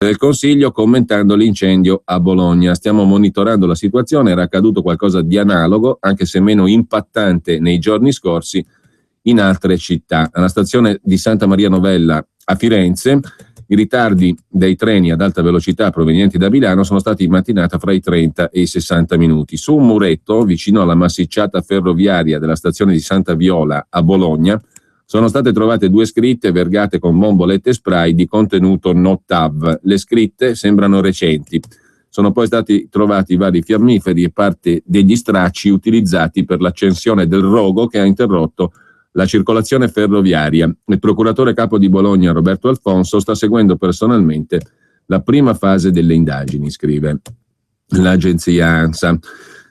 del Consiglio commentando l'incendio a Bologna. Stiamo monitorando la situazione, era accaduto qualcosa di analogo, anche se meno impattante nei giorni scorsi, in altre città. Alla stazione di Santa Maria Novella a Firenze i ritardi dei treni ad alta velocità provenienti da Milano sono stati in mattinata fra i 30 e i 60 minuti. Su un muretto, vicino alla massicciata ferroviaria della stazione di Santa Viola a Bologna, sono state trovate 2 scritte vergate con bombolette spray di contenuto NOTAV. Le scritte sembrano recenti. Sono poi stati trovati vari fiammiferi e parte degli stracci utilizzati per l'accensione del rogo che ha interrotto la circolazione ferroviaria. Il procuratore capo di Bologna, Roberto Alfonso, sta seguendo personalmente la prima fase delle indagini, scrive l'agenzia ANSA.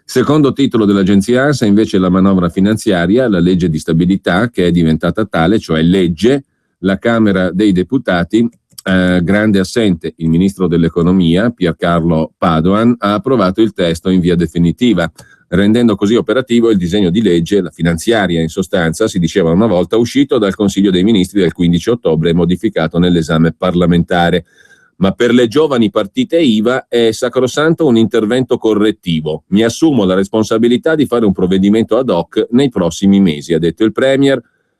Secondo titolo dell'agenzia ANSA invece la manovra finanziaria, la legge di stabilità che è diventata tale, cioè legge. La Camera dei Deputati, grande assente il ministro dell'economia Piercarlo Padoan, ha approvato il testo in via definitiva, rendendo così operativo il disegno di legge, la finanziaria in sostanza, si diceva una volta, uscito dal Consiglio dei Ministri del 15 ottobre e modificato nell'esame parlamentare. Ma per le giovani partite IVA è sacrosanto un intervento correttivo. Mi assumo la responsabilità di fare un provvedimento ad hoc nei prossimi mesi, ha detto il premier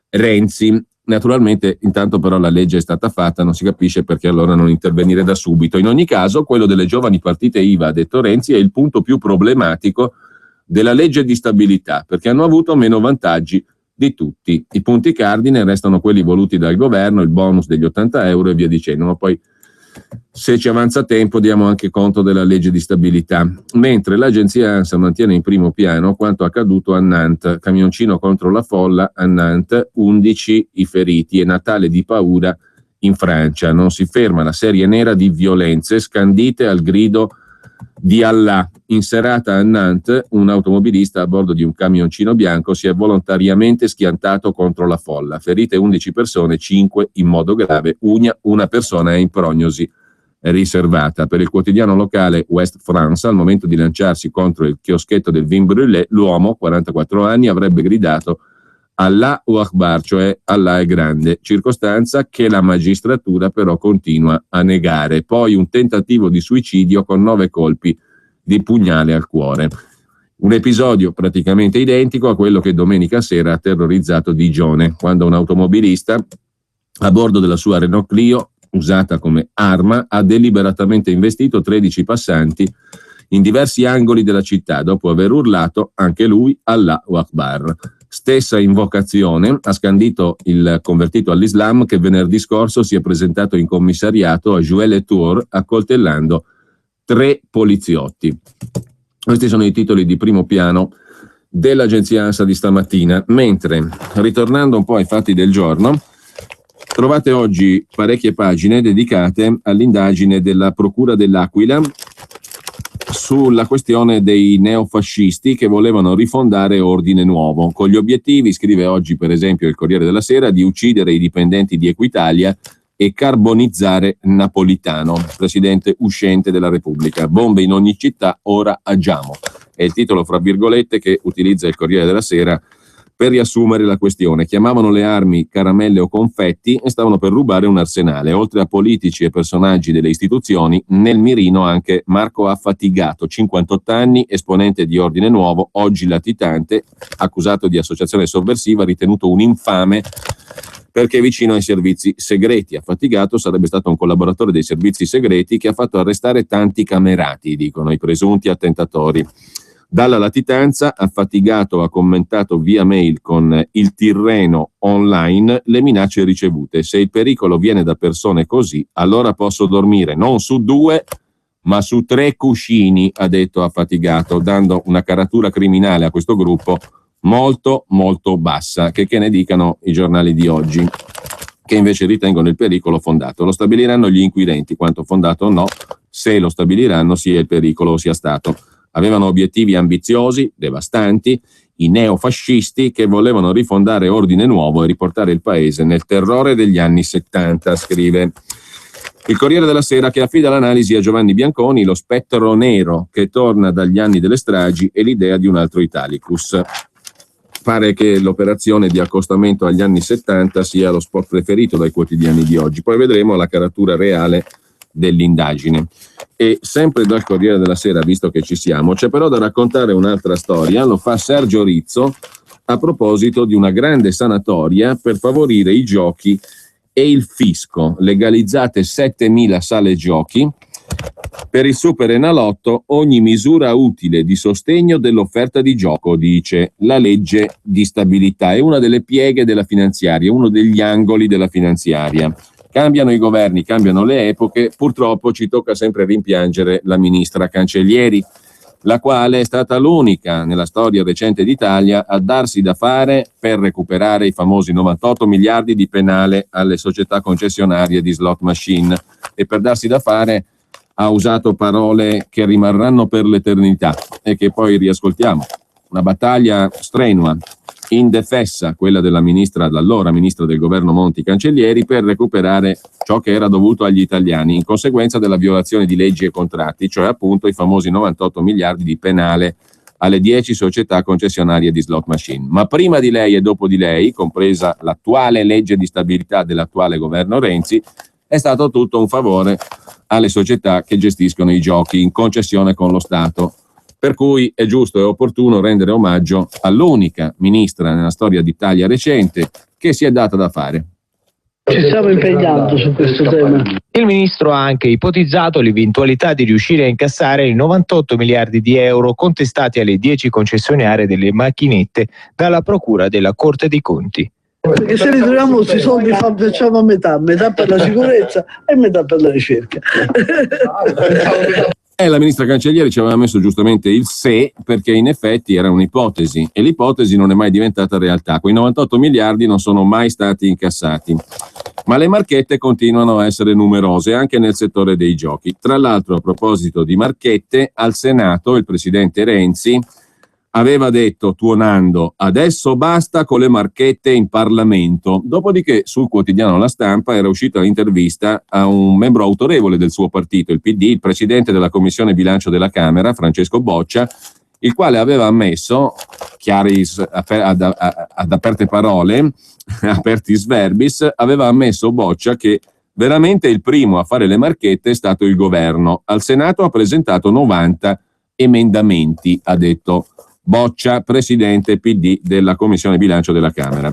Renzi. Naturalmente, intanto però la legge è stata fatta, non si capisce perché allora non intervenire da subito. In ogni caso, quello delle giovani partite IVA, ha detto Renzi, è il punto più problematico della legge di stabilità, perché hanno avuto meno vantaggi di tutti. I punti cardine restano quelli voluti dal governo, il bonus degli 80 euro e via dicendo, ma poi se ci avanza tempo diamo anche conto della legge di stabilità. Mentre l'agenzia ANSA mantiene in primo piano quanto accaduto a Nantes, camioncino contro la folla a Nantes, 11 i feriti e Natale di paura in Francia. Non si ferma la serie nera di violenze scandite al grido di Allah. In serata a Nantes un automobilista a bordo di un camioncino bianco si è volontariamente schiantato contro la folla. Ferite 11 persone, 5 in modo grave, una persona è in prognosi riservata. Per il quotidiano locale West France, al momento di lanciarsi contro il chioschetto del vin brûlé, l'uomo, 44 anni, avrebbe gridato Allahu Akbar, cioè Allah è grande, circostanza che la magistratura però continua a negare. Poi un tentativo di suicidio con 9 colpi di pugnale al cuore. Un episodio praticamente identico a quello che domenica sera ha terrorizzato Digione, quando un automobilista a bordo della sua Renault Clio, usata come arma, ha deliberatamente investito 13 passanti in diversi angoli della città, dopo aver urlato anche lui Allahu Akbar. Stessa invocazione ha scandito il convertito all'Islam che venerdì scorso si è presentato in commissariato a Joué-les-Tours accoltellando 3 poliziotti. Questi sono i titoli di primo piano dell'agenzia ANSA di stamattina, mentre, ritornando un po' ai fatti del giorno, trovate oggi parecchie pagine dedicate all'indagine della Procura dell'Aquila sulla questione dei neofascisti che volevano rifondare Ordine Nuovo, con gli obiettivi, scrive oggi per esempio il Corriere della Sera, di uccidere i dipendenti di Equitalia e carbonizzare Napolitano, presidente uscente della Repubblica. Bombe in ogni città, ora agiamo. È il titolo, fra virgolette, che utilizza il Corriere della Sera per riassumere la questione. Chiamavano le armi caramelle o confetti e stavano per rubare un arsenale. Oltre a politici e personaggi delle istituzioni, nel mirino anche Marco Affatigato, 58 anni, esponente di Ordine Nuovo, oggi latitante, accusato di associazione sovversiva, ritenuto un infame perché vicino ai servizi segreti. Affatigato sarebbe stato un collaboratore dei servizi segreti che ha fatto arrestare tanti camerati, dicono i presunti attentatori. Dalla latitanza, Affatigato ha commentato via mail con il Tirreno online le minacce ricevute. Se il pericolo viene da persone così, allora posso dormire non su 2, ma su 3 cuscini, ha detto Affatigato, dando una caratura criminale a questo gruppo molto molto bassa, che ne dicano i giornali di oggi, che invece ritengono il pericolo fondato. Lo stabiliranno gli inquirenti, quanto fondato o no, se lo stabiliranno sia il pericolo sia stato. Avevano obiettivi ambiziosi, devastanti, i neofascisti che volevano rifondare Ordine Nuovo e riportare il paese nel terrore degli anni 70, scrive il Corriere della Sera, che affida l'analisi a Giovanni Bianconi, lo spettro nero che torna dagli anni delle stragi e l'idea di un altro Italicus. Pare che l'operazione di accostamento agli anni 70 sia lo spot preferito dai quotidiani di oggi. Poi vedremo la caratura reale dell'indagine. E sempre dal Corriere della Sera, visto che ci siamo, c'è però da raccontare un'altra storia. Lo fa Sergio Rizzo a proposito di una grande sanatoria per favorire i giochi e il fisco. Legalizzate 7.000 sale giochi. Per il Super Enalotto ogni misura utile di sostegno dell'offerta di gioco, dice la legge di stabilità. È una delle pieghe della finanziaria, uno degli angoli della finanziaria. Cambiano i governi, cambiano le epoche, purtroppo ci tocca sempre rimpiangere la ministra Cancellieri, la quale è stata l'unica nella storia recente d'Italia a darsi da fare per recuperare i famosi 98 miliardi di penale alle società concessionarie di slot machine e per darsi da fare ha usato parole che rimarranno per l'eternità e che poi riascoltiamo. Una battaglia strenua, indefessa, quella della ministra, dall'allora ministra del governo Monti Cancellieri, per recuperare ciò che era dovuto agli italiani in conseguenza della violazione di leggi e contratti, cioè appunto i famosi 98 miliardi di penale alle 10 società concessionarie di slot machine. Ma prima di lei e dopo di lei, compresa l'attuale legge di stabilità dell'attuale governo Renzi, è stato tutto un favore alle società che gestiscono i giochi in concessione con lo Stato. Per cui è giusto e opportuno rendere omaggio all'unica ministra nella storia d'Italia recente che si è data da fare. Ci stiamo impegnando su questo tema. Il ministro ha anche ipotizzato l'eventualità di riuscire a incassare i 98 miliardi di euro contestati alle 10 concessionarie delle macchinette dalla Procura della Corte dei Conti. Perché se ritroviamo questi soldi facciamo a metà per la sicurezza e metà per la ricerca. La ministra Cancellieri ci aveva messo giustamente il se, perché in effetti era un'ipotesi e l'ipotesi non è mai diventata realtà. Quei 98 miliardi non sono mai stati incassati, ma le marchette continuano a essere numerose anche nel settore dei giochi. Tra l'altro, a proposito di marchette, al Senato il presidente Renzi aveva detto, tuonando: adesso basta con le marchette in Parlamento. Dopodiché sul quotidiano La Stampa era uscita l'intervista a un membro autorevole del suo partito, il PD, il presidente della Commissione Bilancio della Camera, Francesco Boccia, il quale aveva ammesso, chiaris ad aperte parole, apertis verbis, aveva ammesso Boccia che veramente il primo a fare le marchette è stato il governo. Al Senato ha presentato 90 emendamenti, ha detto Boccia, presidente PD della Commissione Bilancio della Camera.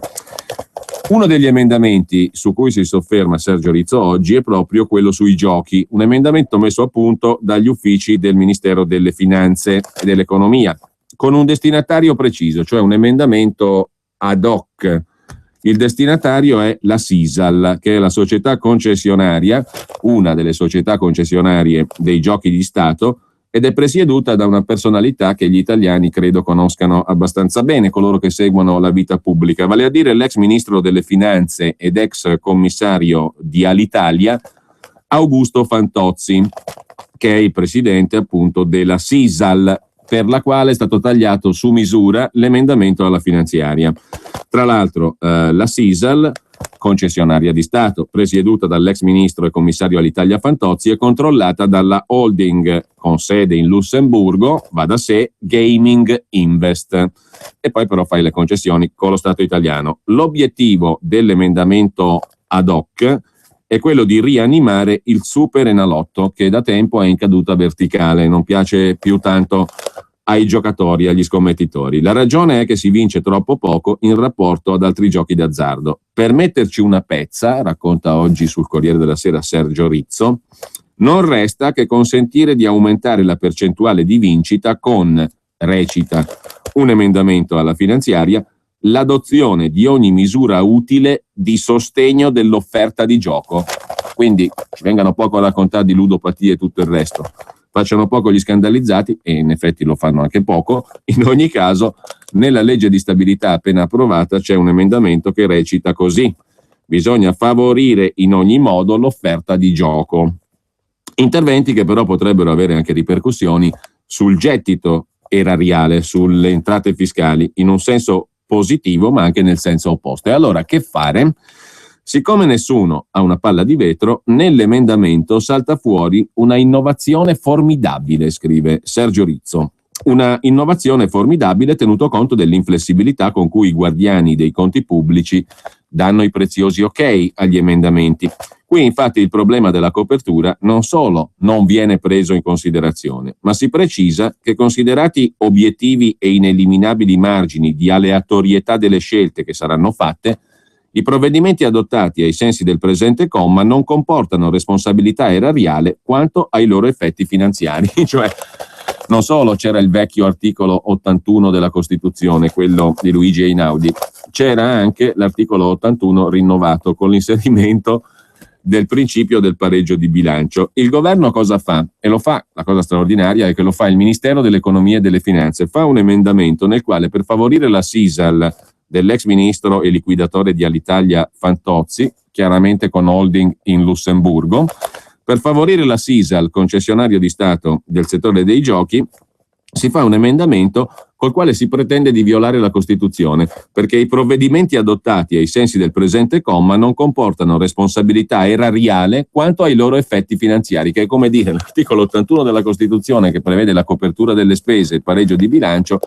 Uno degli emendamenti su cui si sofferma Sergio Rizzo oggi è proprio quello sui giochi, un emendamento messo a punto dagli uffici del Ministero delle Finanze e dell'Economia, con un destinatario preciso, cioè un emendamento ad hoc. Il destinatario è la Sisal, che è la società concessionaria, una delle società concessionarie dei giochi di Stato, ed è presieduta da una personalità che gli italiani credo conoscano abbastanza bene, coloro che seguono la vita pubblica, vale a dire l'ex ministro delle Finanze ed ex commissario di Alitalia, Augusto Fantozzi, che è il presidente appunto della Sisal, per la quale è stato tagliato su misura l'emendamento alla finanziaria. Tra l'altro la Sisal, concessionaria di Stato, presieduta dall'ex ministro e commissario all'Italia Fantozzi, è controllata dalla holding con sede in Lussemburgo, va da sé, Gaming Invest, e poi però fai le concessioni con lo Stato italiano. L'obiettivo dell'emendamento ad hoc è quello di rianimare il Super Enalotto, che da tempo è in caduta verticale, non piace più tanto ai giocatori, agli scommettitori. La ragione è che si vince troppo poco in rapporto ad altri giochi d'azzardo. Per metterci una pezza, racconta oggi sul Corriere della Sera Sergio Rizzo, non resta che consentire di aumentare la percentuale di vincita con, recita un emendamento alla finanziaria, l'adozione di ogni misura utile di sostegno dell'offerta di gioco. Quindi ci vengano poco a raccontare di ludopatie e tutto il resto. Facciano poco gli scandalizzati, e in effetti lo fanno anche poco. In ogni caso, nella legge di stabilità appena approvata c'è un emendamento che recita così: bisogna favorire in ogni modo l'offerta di gioco. Interventi che però potrebbero avere anche ripercussioni sul gettito erariale, sulle entrate fiscali, in un senso positivo ma anche nel senso opposto. E allora che fare? Siccome nessuno ha una palla di vetro, nell'emendamento salta fuori una innovazione formidabile, scrive Sergio Rizzo. Una innovazione formidabile tenuto conto dell'inflessibilità con cui i guardiani dei conti pubblici danno i preziosi ok agli emendamenti. Qui infatti il problema della copertura non solo non viene preso in considerazione, ma si precisa che, considerati obiettivi e ineliminabili margini di aleatorietà delle scelte che saranno fatte, i provvedimenti adottati ai sensi del presente comma non comportano responsabilità erariale quanto ai loro effetti finanziari. Cioè, non solo c'era il vecchio articolo 81 della Costituzione, quello di Luigi Einaudi, c'era anche l'articolo 81 rinnovato con l'inserimento del principio del pareggio di bilancio. Il governo cosa fa? E lo fa, la cosa straordinaria è che lo fa il Ministero dell'Economia e delle Finanze, fa un emendamento nel quale, per favorire la Sisal dell'ex ministro e liquidatore di Alitalia Fantozzi, chiaramente con holding in Lussemburgo, Per favorire la Sisal, concessionario di Stato del settore dei giochi, si fa un emendamento col quale si pretende di violare la Costituzione, perché i provvedimenti adottati ai sensi del presente comma non comportano responsabilità erariale quanto ai loro effetti finanziari, che è come dire l'articolo 81 della Costituzione, che prevede la copertura delle spese e il pareggio di bilancio,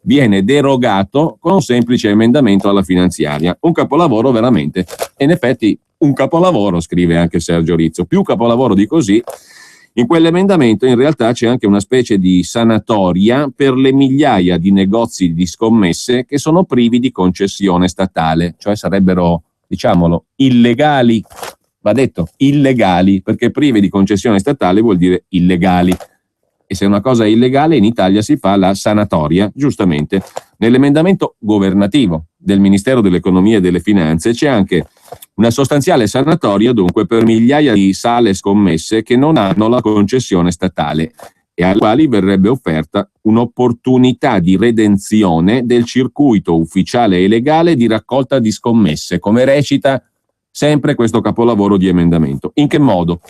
viene derogato con un semplice emendamento alla finanziaria. Un capolavoro veramente. E in effetti un capolavoro, scrive anche Sergio Rizzo. Più capolavoro di così, in quell'emendamento in realtà c'è anche una specie di sanatoria per le migliaia di negozi di scommesse che sono privi di concessione statale, cioè sarebbero, diciamolo, illegali. Va detto, illegali, perché privi di concessione statale vuol dire illegali. E se una cosa è illegale in Italia si fa la sanatoria, giustamente. Nell'emendamento governativo del Ministero dell'Economia e delle Finanze c'è anche una sostanziale sanatoria dunque per migliaia di sale scommesse che non hanno la concessione statale e alle quali verrebbe offerta un'opportunità di redenzione del circuito ufficiale e legale di raccolta di scommesse, come recita sempre questo capolavoro di emendamento. In che modo?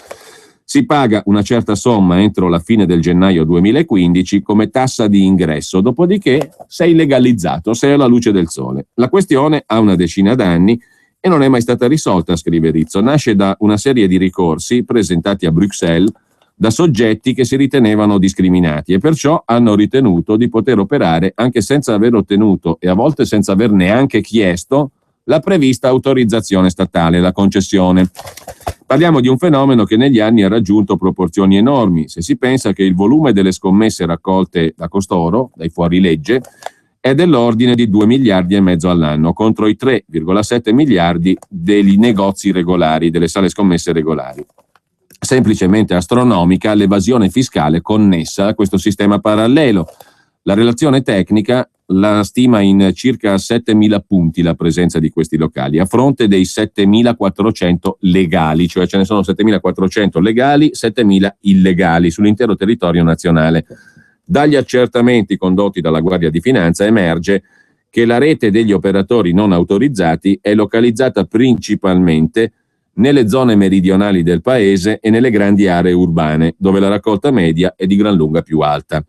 Si paga una certa somma entro la fine del gennaio 2015 come tassa di ingresso, dopodiché sei legalizzato, sei alla luce del sole. La questione ha una decina d'anni e non è mai stata risolta, scrive Rizzo. Nasce da una serie di ricorsi presentati a Bruxelles da soggetti che si ritenevano discriminati e perciò hanno ritenuto di poter operare anche senza aver ottenuto e a volte senza aver neanche chiesto la prevista autorizzazione statale, la concessione. Parliamo di un fenomeno che negli anni ha raggiunto proporzioni enormi, se si pensa che il volume delle scommesse raccolte da costoro, dai fuorilegge, è dell'ordine di 2 miliardi e mezzo all'anno, contro i 3,7 miliardi dei negozi regolari, delle sale scommesse regolari. Semplicemente astronomica l'evasione fiscale connessa a questo sistema parallelo. La relazione tecnica la stima in circa 7.000 punti la presenza di questi locali, a fronte dei 7.400 legali, cioè ce ne sono 7.400 legali, 7.000 illegali sull'intero territorio nazionale. Dagli accertamenti condotti dalla Guardia di Finanza emerge che la rete degli operatori non autorizzati è localizzata principalmente nelle zone meridionali del paese e nelle grandi aree urbane, dove la raccolta media è di gran lunga più alta.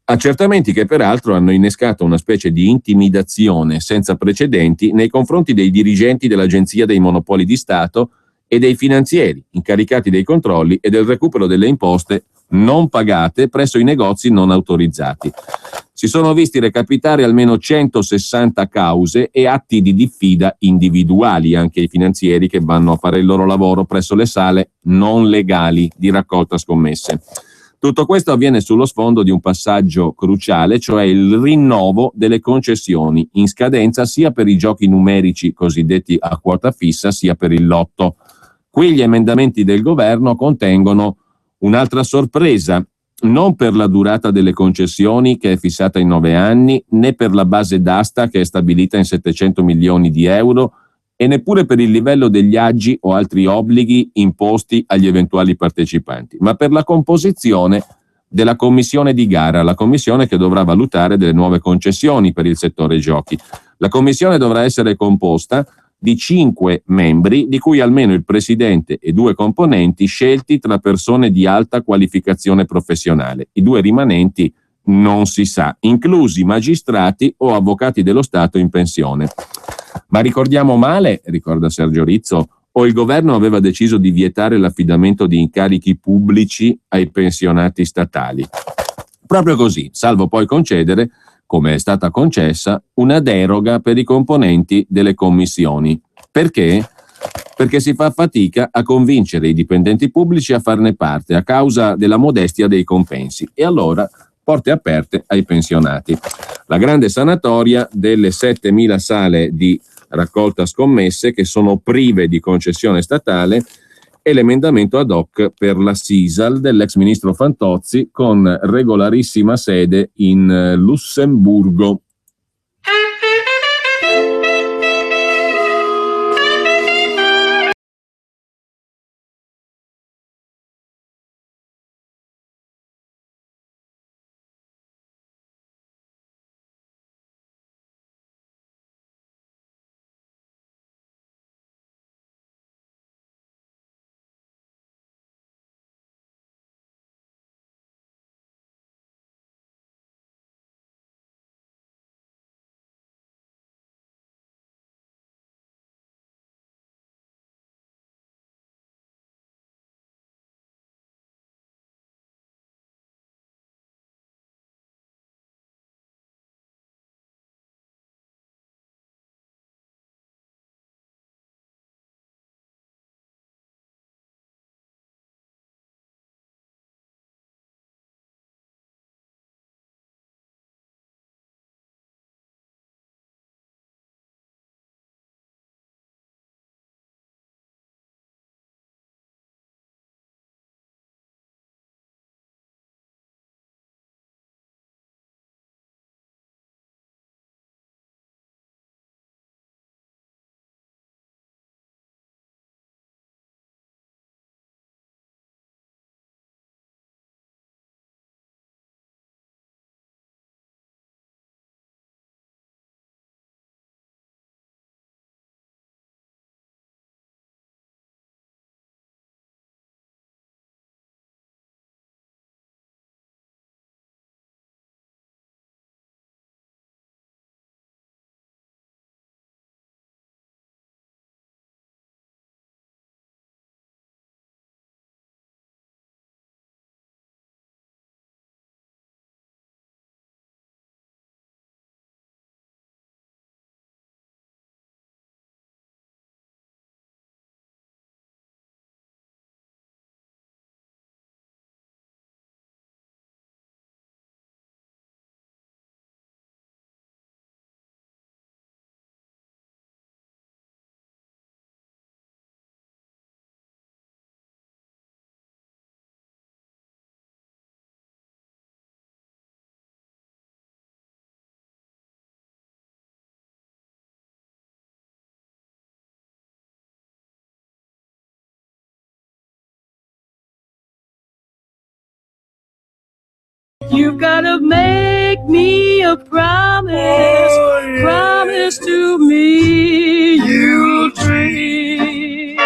Accertamenti che peraltro hanno innescato una specie di intimidazione senza precedenti nei confronti dei dirigenti dell'Agenzia dei Monopoli di Stato e dei finanzieri, incaricati dei controlli e del recupero delle imposte non pagate presso i negozi non autorizzati. Si sono visti recapitare almeno 160 cause e atti di diffida individuali, anche i finanzieri che vanno a fare il loro lavoro presso le sale non legali di raccolta scommesse. Tutto questo avviene sullo sfondo di un passaggio cruciale, cioè il rinnovo delle concessioni in scadenza sia per i giochi numerici cosiddetti a quota fissa sia per il lotto. Qui gli emendamenti del governo contengono un'altra sorpresa, non per la durata delle concessioni che è fissata in 9 anni, né per la base d'asta che è stabilita in 700 milioni di euro e neppure per il livello degli aggi o altri obblighi imposti agli eventuali partecipanti, ma per la composizione della commissione di gara, la commissione che dovrà valutare delle nuove concessioni per il settore giochi. La commissione dovrà essere composta di 5 membri, di cui almeno il presidente e 2 componenti scelti tra persone di alta qualificazione professionale. I 2 rimanenti non si sa, inclusi magistrati o avvocati dello Stato in pensione. Ma ricordiamo male, ricorda Sergio Rizzo, o il governo aveva deciso di vietare l'affidamento di incarichi pubblici ai pensionati statali? Proprio così, salvo poi concedere, come è stata concessa, una deroga per i componenti delle commissioni. Perché? Perché si fa fatica a convincere i dipendenti pubblici a farne parte a causa della modestia dei compensi. E allora porte aperte ai pensionati. La grande sanatoria delle 7.000 sale di raccolta scommesse che sono prive di concessione statale e l'emendamento ad hoc per la Sisal dell'ex ministro Fantozzi con regolarissima sede in Lussemburgo. You've gotta make me a promise, promise to me you'll dream,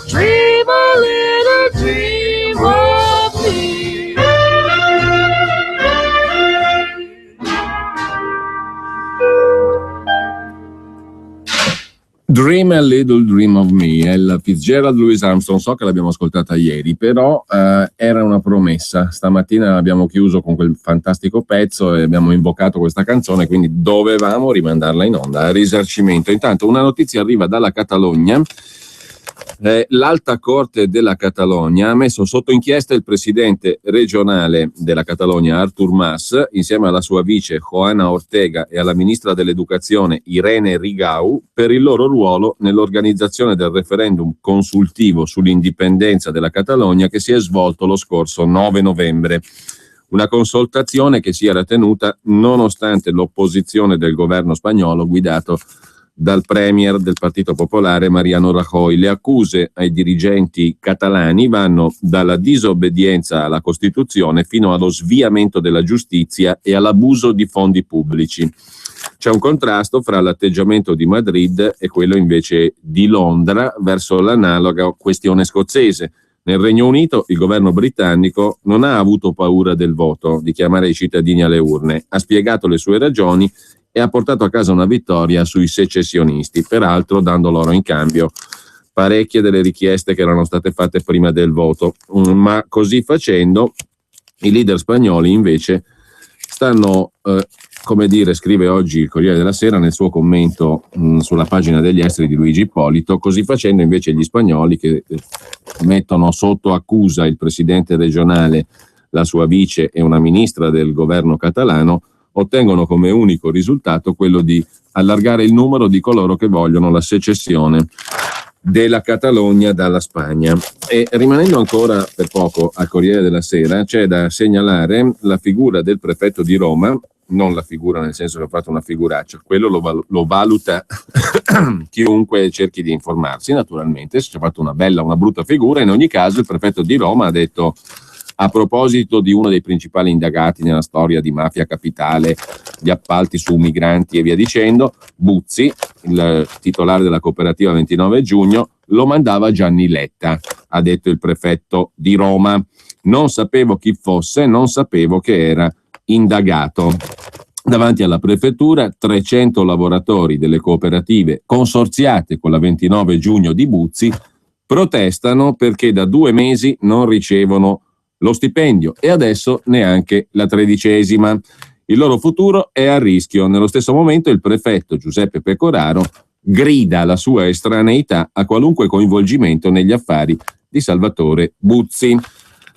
dream a little dream of me. Dream a Little Dream of Me, Ella Fitzgerald, Louis Armstrong. So che l'abbiamo ascoltata ieri, però era una promessa. Stamattina abbiamo chiuso con quel fantastico pezzo e abbiamo invocato questa canzone, quindi dovevamo rimandarla in onda a risarcimento. Intanto una notizia arriva dalla Catalogna. L'Alta Corte della Catalogna ha messo sotto inchiesta il presidente regionale della Catalogna Artur Mas insieme alla sua vice Joana Ortega e alla ministra dell'Educazione Irene Rigau per il loro ruolo nell'organizzazione del referendum consultivo sull'indipendenza della Catalogna che si è svolto lo scorso 9 novembre. Una consultazione che si era tenuta nonostante l'opposizione del governo spagnolo guidato dal premier del Partito Popolare Mariano Rajoy. Le accuse ai dirigenti catalani vanno dalla disobbedienza alla Costituzione fino allo sviamento della giustizia e all'abuso di fondi pubblici. C'è un contrasto fra l'atteggiamento di Madrid e quello invece di Londra verso l'analoga questione scozzese. Nel Regno Unito il governo britannico non ha avuto paura del voto, di chiamare i cittadini alle urne, ha spiegato le sue ragioni e ha portato a casa una vittoria sui secessionisti, peraltro dando loro in cambio parecchie delle richieste che erano state fatte prima del voto. Ma così facendo i leader spagnoli invece stanno, scrive oggi il Corriere della Sera nel suo commento sulla pagina degli esteri di Luigi Ippolito, così facendo invece gli spagnoli che mettono sotto accusa il presidente regionale, la sua vice e una ministra del governo catalano ottengono come unico risultato quello di allargare il numero di coloro che vogliono la secessione della Catalogna dalla Spagna. E rimanendo ancora per poco al Corriere della Sera, c'è da segnalare la figura del prefetto di Roma, non la figura nel senso che ha fatto una figuraccia, quello lo valuta chiunque cerchi di informarsi, naturalmente, se ci ha fatto una bella o una brutta figura. In ogni caso il prefetto di Roma ha detto, a proposito di uno dei principali indagati nella storia di mafia capitale, di appalti su migranti e via dicendo, Buzzi, il titolare della cooperativa 29 giugno, lo mandava Gianni Letta, ha detto il prefetto di Roma. Non sapevo chi fosse, non sapevo che era indagato. Davanti alla prefettura 300 lavoratori delle cooperative consorziate con la 29 giugno di Buzzi protestano perché da 2 mesi non ricevono lo stipendio e adesso neanche la 13ª. Il loro futuro è a rischio. Nello stesso momento il prefetto Giuseppe Pecoraro grida la sua estraneità a qualunque coinvolgimento negli affari di Salvatore Buzzi.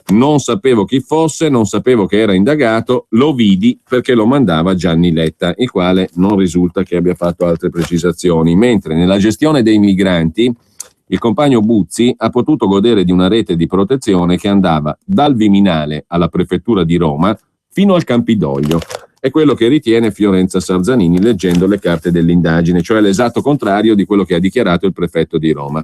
Non sapevo chi fosse, non sapevo che era indagato, lo vidi perché lo mandava Gianni Letta, il quale non risulta che abbia fatto altre precisazioni. Mentre nella gestione dei migranti il compagno Buzzi ha potuto godere di una rete di protezione che andava dal Viminale alla prefettura di Roma fino al Campidoglio. È quello che ritiene Fiorenza Sarzanini leggendo le carte dell'indagine, cioè l'esatto contrario di quello che ha dichiarato il prefetto di Roma.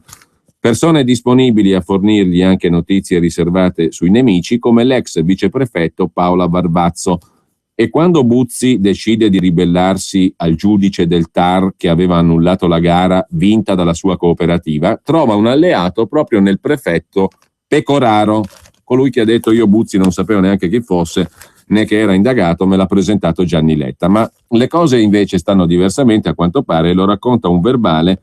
Persone disponibili a fornirgli anche notizie riservate sui nemici, come l'ex viceprefetto Paola Barbazzo. E quando Buzzi decide di ribellarsi al giudice del TAR che aveva annullato la gara vinta dalla sua cooperativa, trova un alleato proprio nel prefetto Pecoraro, colui che ha detto io Buzzi non sapevo neanche chi fosse né che era indagato, me l'ha presentato Gianni Letta. Ma le cose invece stanno diversamente a quanto pare, lo racconta un verbale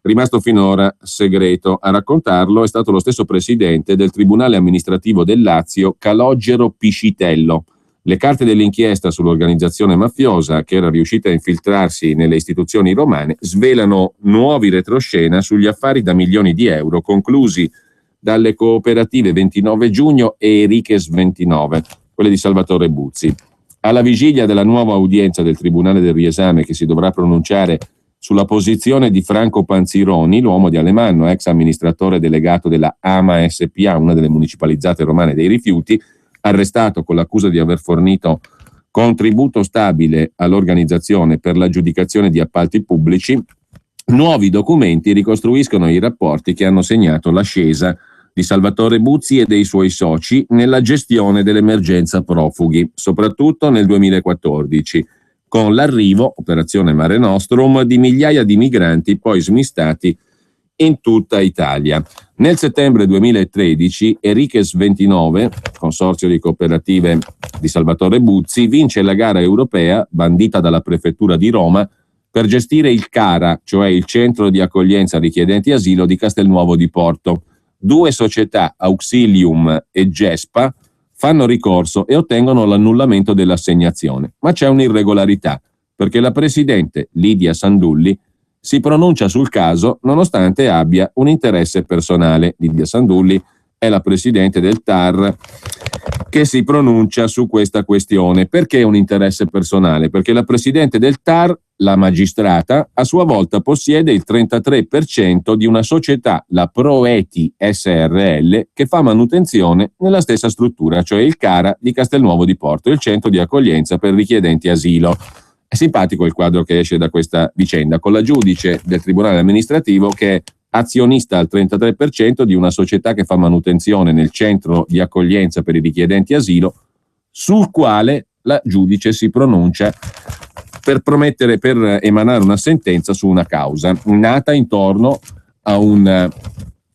rimasto finora segreto. A raccontarlo è stato lo stesso presidente del Tribunale amministrativo del Lazio, Calogero Piscitello. Le carte dell'inchiesta sull'organizzazione mafiosa che era riuscita a infiltrarsi nelle istituzioni romane svelano nuovi retroscena sugli affari da milioni di euro conclusi dalle cooperative 29 giugno e Enriquez 29, quelle di Salvatore Buzzi. Alla vigilia della nuova udienza del Tribunale del Riesame che si dovrà pronunciare sulla posizione di Franco Panzironi, l'uomo di Alemanno, ex amministratore delegato della AMA SPA, una delle municipalizzate romane dei rifiuti, arrestato con l'accusa di aver fornito contributo stabile all'organizzazione per l'aggiudicazione di appalti pubblici, nuovi documenti ricostruiscono i rapporti che hanno segnato l'ascesa di Salvatore Buzzi e dei suoi soci nella gestione dell'emergenza profughi, soprattutto nel 2014, con l'arrivo, operazione Mare Nostrum, di migliaia di migranti poi smistati in tutta Italia. Nel settembre 2013 Enriquez 29, consorzio di cooperative di Salvatore Buzzi, vince la gara europea bandita dalla prefettura di Roma per gestire il CARA, cioè il centro di accoglienza richiedenti asilo di Castelnuovo di Porto. 2 società, Auxilium e Gespa, fanno ricorso e ottengono l'annullamento dell'assegnazione. Ma c'è un'irregolarità, perché la presidente Lidia Sandulli si pronuncia sul caso nonostante abbia un interesse personale. Lidia Sandulli è la presidente del TAR che si pronuncia su questa questione. Perché un interesse personale? Perché la presidente del TAR, la magistrata, a sua volta possiede il 33% di una società, la Proeti SRL, che fa manutenzione nella stessa struttura, cioè il CARA di Castelnuovo di Porto, il centro di accoglienza per richiedenti asilo. È simpatico il quadro che esce da questa vicenda, con la giudice del Tribunale amministrativo che è azionista al 33% di una società che fa manutenzione nel centro di accoglienza per i richiedenti asilo, sul quale la giudice si pronuncia per emanare una sentenza su una causa nata intorno a un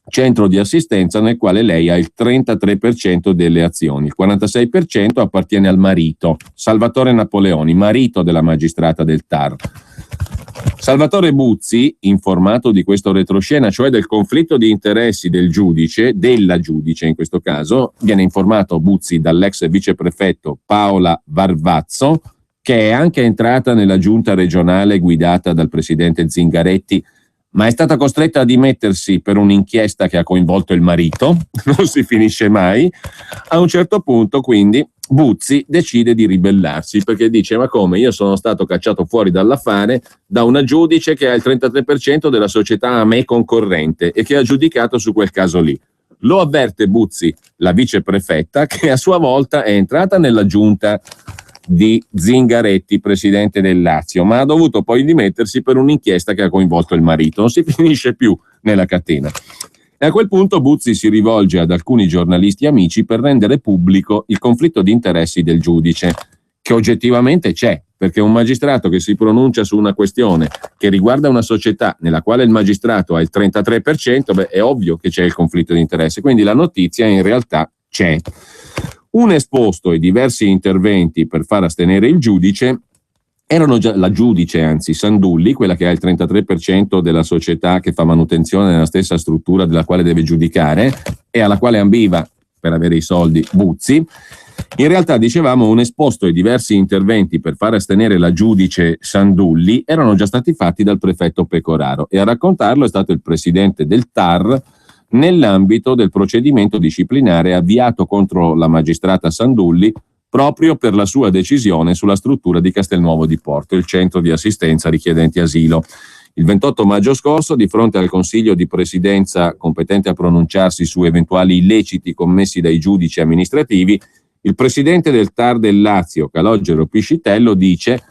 centro di assistenza nel quale lei ha il 33% delle azioni. Il 46% appartiene al marito, Salvatore Napoleoni, marito della magistrata del TAR. Salvatore Buzzi, informato di questo retroscena, cioè del conflitto di interessi del giudice, della giudice in questo caso, viene informato Buzzi dall'ex viceprefetto Paola Varvazzo, che è anche entrata nella giunta regionale guidata dal presidente Zingaretti, ma è stata costretta a dimettersi per un'inchiesta che ha coinvolto il marito, non si finisce mai. A un certo punto, quindi, Buzzi decide di ribellarsi, perché dice: ma come, io sono stato cacciato fuori dall'affare da una giudice che ha il 33% della società a me concorrente e che ha giudicato su quel caso lì. Lo avverte Buzzi, la viceprefetta, che a sua volta è entrata nella giunta di Zingaretti, presidente del Lazio, ma ha dovuto poi dimettersi per un'inchiesta che ha coinvolto il marito. Non si finisce più nella catena. E a quel punto Buzzi si rivolge ad alcuni giornalisti amici per rendere pubblico il conflitto di interessi del giudice, che oggettivamente c'è, perché un magistrato che si pronuncia su una questione che riguarda una società nella quale il magistrato ha il 33%, è ovvio che c'è il conflitto di interesse. Quindi la notizia in realtà c'è. Un esposto e diversi interventi per far astenere il giudice erano già la giudice, anzi Sandulli, quella che ha il 33% della società che fa manutenzione nella stessa struttura della quale deve giudicare e alla quale ambiva per avere i soldi Buzzi. In realtà, dicevamo, un esposto e diversi interventi per far astenere la giudice Sandulli erano già stati fatti dal prefetto Pecoraro, e a raccontarlo è stato il presidente del TAR nell'ambito del procedimento disciplinare avviato contro la magistrata Sandulli proprio per la sua decisione sulla struttura di Castelnuovo di Porto, il centro di assistenza richiedenti asilo. Il 28 maggio scorso, di fronte al Consiglio di Presidenza competente a pronunciarsi su eventuali illeciti commessi dai giudici amministrativi, il presidente del TAR del Lazio, Calogero Piscitello, dice: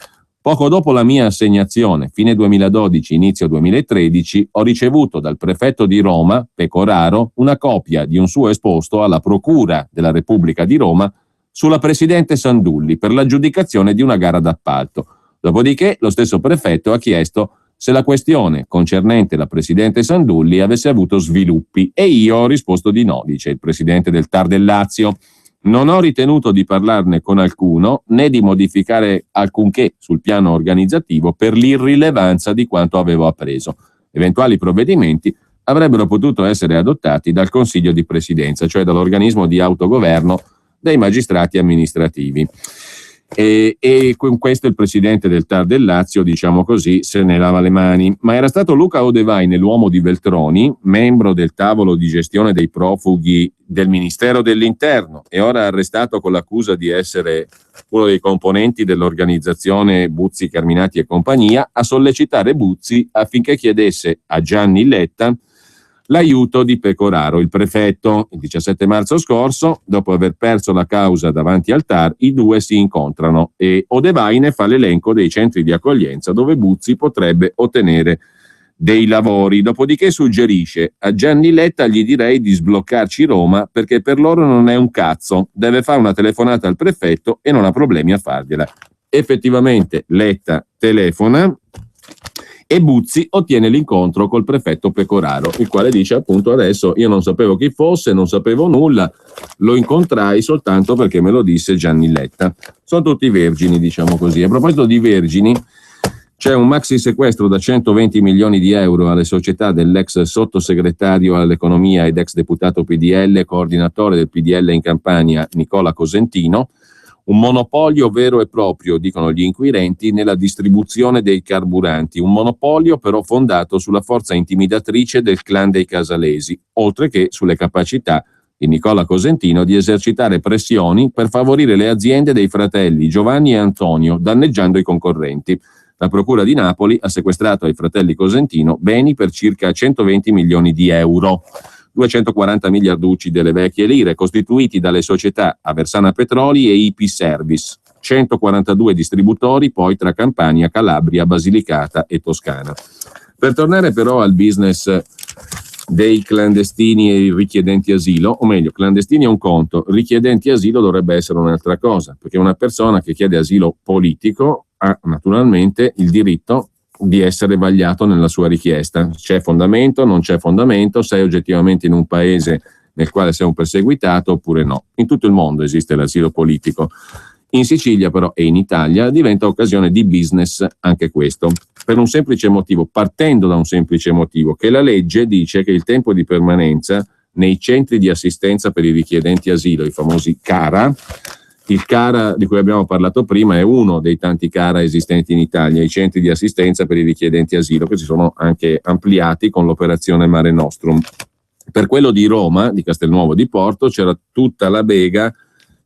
poco dopo la mia assegnazione, fine 2012, inizio 2013, ho ricevuto dal prefetto di Roma, Pecoraro, una copia di un suo esposto alla Procura della Repubblica di Roma sulla presidente Sandulli per l'aggiudicazione di una gara d'appalto. Dopodiché lo stesso prefetto ha chiesto se la questione concernente la presidente Sandulli avesse avuto sviluppi, e io ho risposto di no, dice il presidente del TAR del Lazio. Non ho ritenuto di parlarne con alcuno né di modificare alcunché sul piano organizzativo per l'irrilevanza di quanto avevo appreso. Eventuali provvedimenti avrebbero potuto essere adottati dal Consiglio di Presidenza, cioè dall'organismo di autogoverno dei magistrati amministrativi. E con questo il presidente del TAR del Lazio, diciamo così, se ne lava le mani. Ma era stato Luca Odevaine, l'uomo di Veltroni, membro del tavolo di gestione dei profughi del Ministero dell'Interno e ora arrestato con l'accusa di essere uno dei componenti dell'organizzazione Buzzi, Carminati e compagnia, a sollecitare Buzzi affinché chiedesse a Gianni Letta l'aiuto di Pecoraro, il prefetto. Il 17 marzo scorso, dopo aver perso la causa davanti al TAR, i due si incontrano e Odevaine fa l'elenco dei centri di accoglienza dove Buzzi potrebbe ottenere dei lavori. Dopodiché suggerisce: a Gianni Letta gli direi di sbloccarci Roma perché per loro non è un cazzo, deve fare una telefonata al prefetto e non ha problemi a fargliela. Effettivamente Letta telefona e Buzzi ottiene l'incontro col prefetto Pecoraro, il quale dice appunto: adesso io non sapevo chi fosse, non sapevo nulla, lo incontrai soltanto perché me lo disse Gianni Letta. Sono tutti vergini, diciamo così. A proposito di vergini, c'è un maxi sequestro da 120 milioni di euro alle società dell'ex sottosegretario all'economia ed ex deputato PDL, coordinatore del PDL in Campania, Nicola Cosentino. Un monopolio vero e proprio, dicono gli inquirenti, nella distribuzione dei carburanti. Un monopolio però fondato sulla forza intimidatrice del clan dei Casalesi, oltre che sulle capacità di Nicola Cosentino di esercitare pressioni per favorire le aziende dei fratelli Giovanni e Antonio, danneggiando i concorrenti. La Procura di Napoli ha sequestrato ai fratelli Cosentino beni per circa 120 milioni di euro. 240 miliarducci delle vecchie lire, costituiti dalle società Aversana Petroli e IP Service, 142 distributori poi tra Campania, Calabria, Basilicata e Toscana. Per tornare però al business dei clandestini e richiedenti asilo, o meglio, clandestini è un conto, richiedenti asilo dovrebbe essere un'altra cosa, perché una persona che chiede asilo politico ha naturalmente il diritto di essere vagliato nella sua richiesta. C'è fondamento, non c'è fondamento, sei oggettivamente in un paese nel quale sei un perseguitato oppure no. In tutto il mondo esiste l'asilo politico. In Sicilia però e in Italia diventa occasione di business anche questo, per un semplice motivo, partendo da un semplice motivo, che la legge dice che il tempo di permanenza nei centri di assistenza per i richiedenti asilo, i famosi CARA, il CARA di cui abbiamo parlato prima è uno dei tanti CARA esistenti in Italia, i centri di assistenza per i richiedenti asilo, che si sono anche ampliati con l'operazione Mare Nostrum. Per quello di Roma, di Castelnuovo di Porto, c'era tutta la bega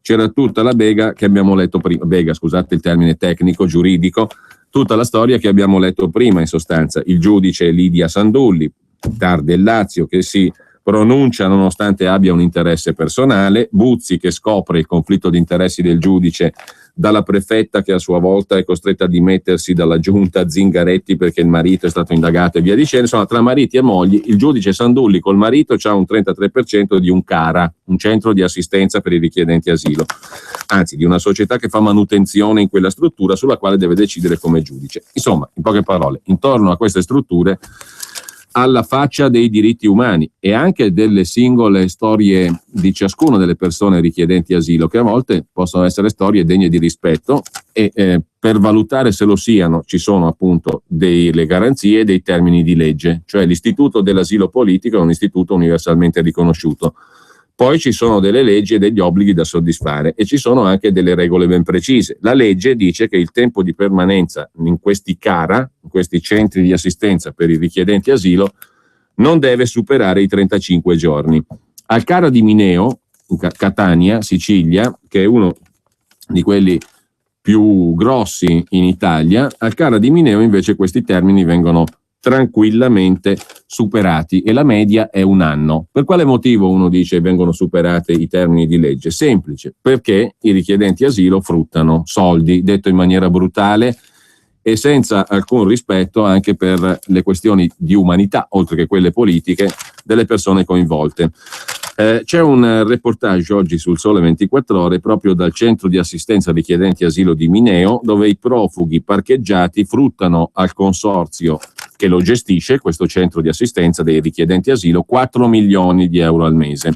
che abbiamo letto prima, bega, scusate il termine tecnico, giuridico, tutta la storia che abbiamo letto prima in sostanza. Il giudice Lidia Sandulli, TAR del Lazio, che si pronuncia nonostante abbia un interesse personale, Buzzi che scopre il conflitto di interessi del giudice dalla prefetta che a sua volta è costretta a dimettersi dalla giunta Zingaretti perché il marito è stato indagato e via dicendo. Insomma, tra mariti e mogli il giudice Sandulli col marito ha un 33% di un CARA, un centro di assistenza per i richiedenti asilo, anzi di una società che fa manutenzione in quella struttura sulla quale deve decidere come giudice. Insomma, in poche parole, intorno a queste strutture, alla faccia dei diritti umani e anche delle singole storie di ciascuna delle persone richiedenti asilo, che a volte possono essere storie degne di rispetto e per valutare se lo siano ci sono appunto delle garanzie e dei termini di legge, cioè l'istituto dell'asilo politico è un istituto universalmente riconosciuto. Poi ci sono delle leggi e degli obblighi da soddisfare e ci sono anche delle regole ben precise. La legge dice che il tempo di permanenza in questi CARA, in questi centri di assistenza per i richiedenti asilo, non deve superare i 35 giorni. Al CARA di Mineo, Catania, Sicilia, che è uno di quelli più grossi in Italia, al CARA di Mineo invece questi termini vengono tranquillamente superati e la media è un anno. Per quale motivo uno dice vengono superati i termini di legge? Semplice, perché i richiedenti asilo fruttano soldi, detto in maniera brutale e senza alcun rispetto anche per le questioni di umanità, oltre che quelle politiche, delle persone coinvolte. C'è un reportage oggi sul Sole 24 Ore proprio dal centro di assistenza richiedenti asilo di Mineo, dove i profughi parcheggiati fruttano al consorzio che lo gestisce, questo centro di assistenza dei richiedenti asilo, 4 milioni di euro al mese.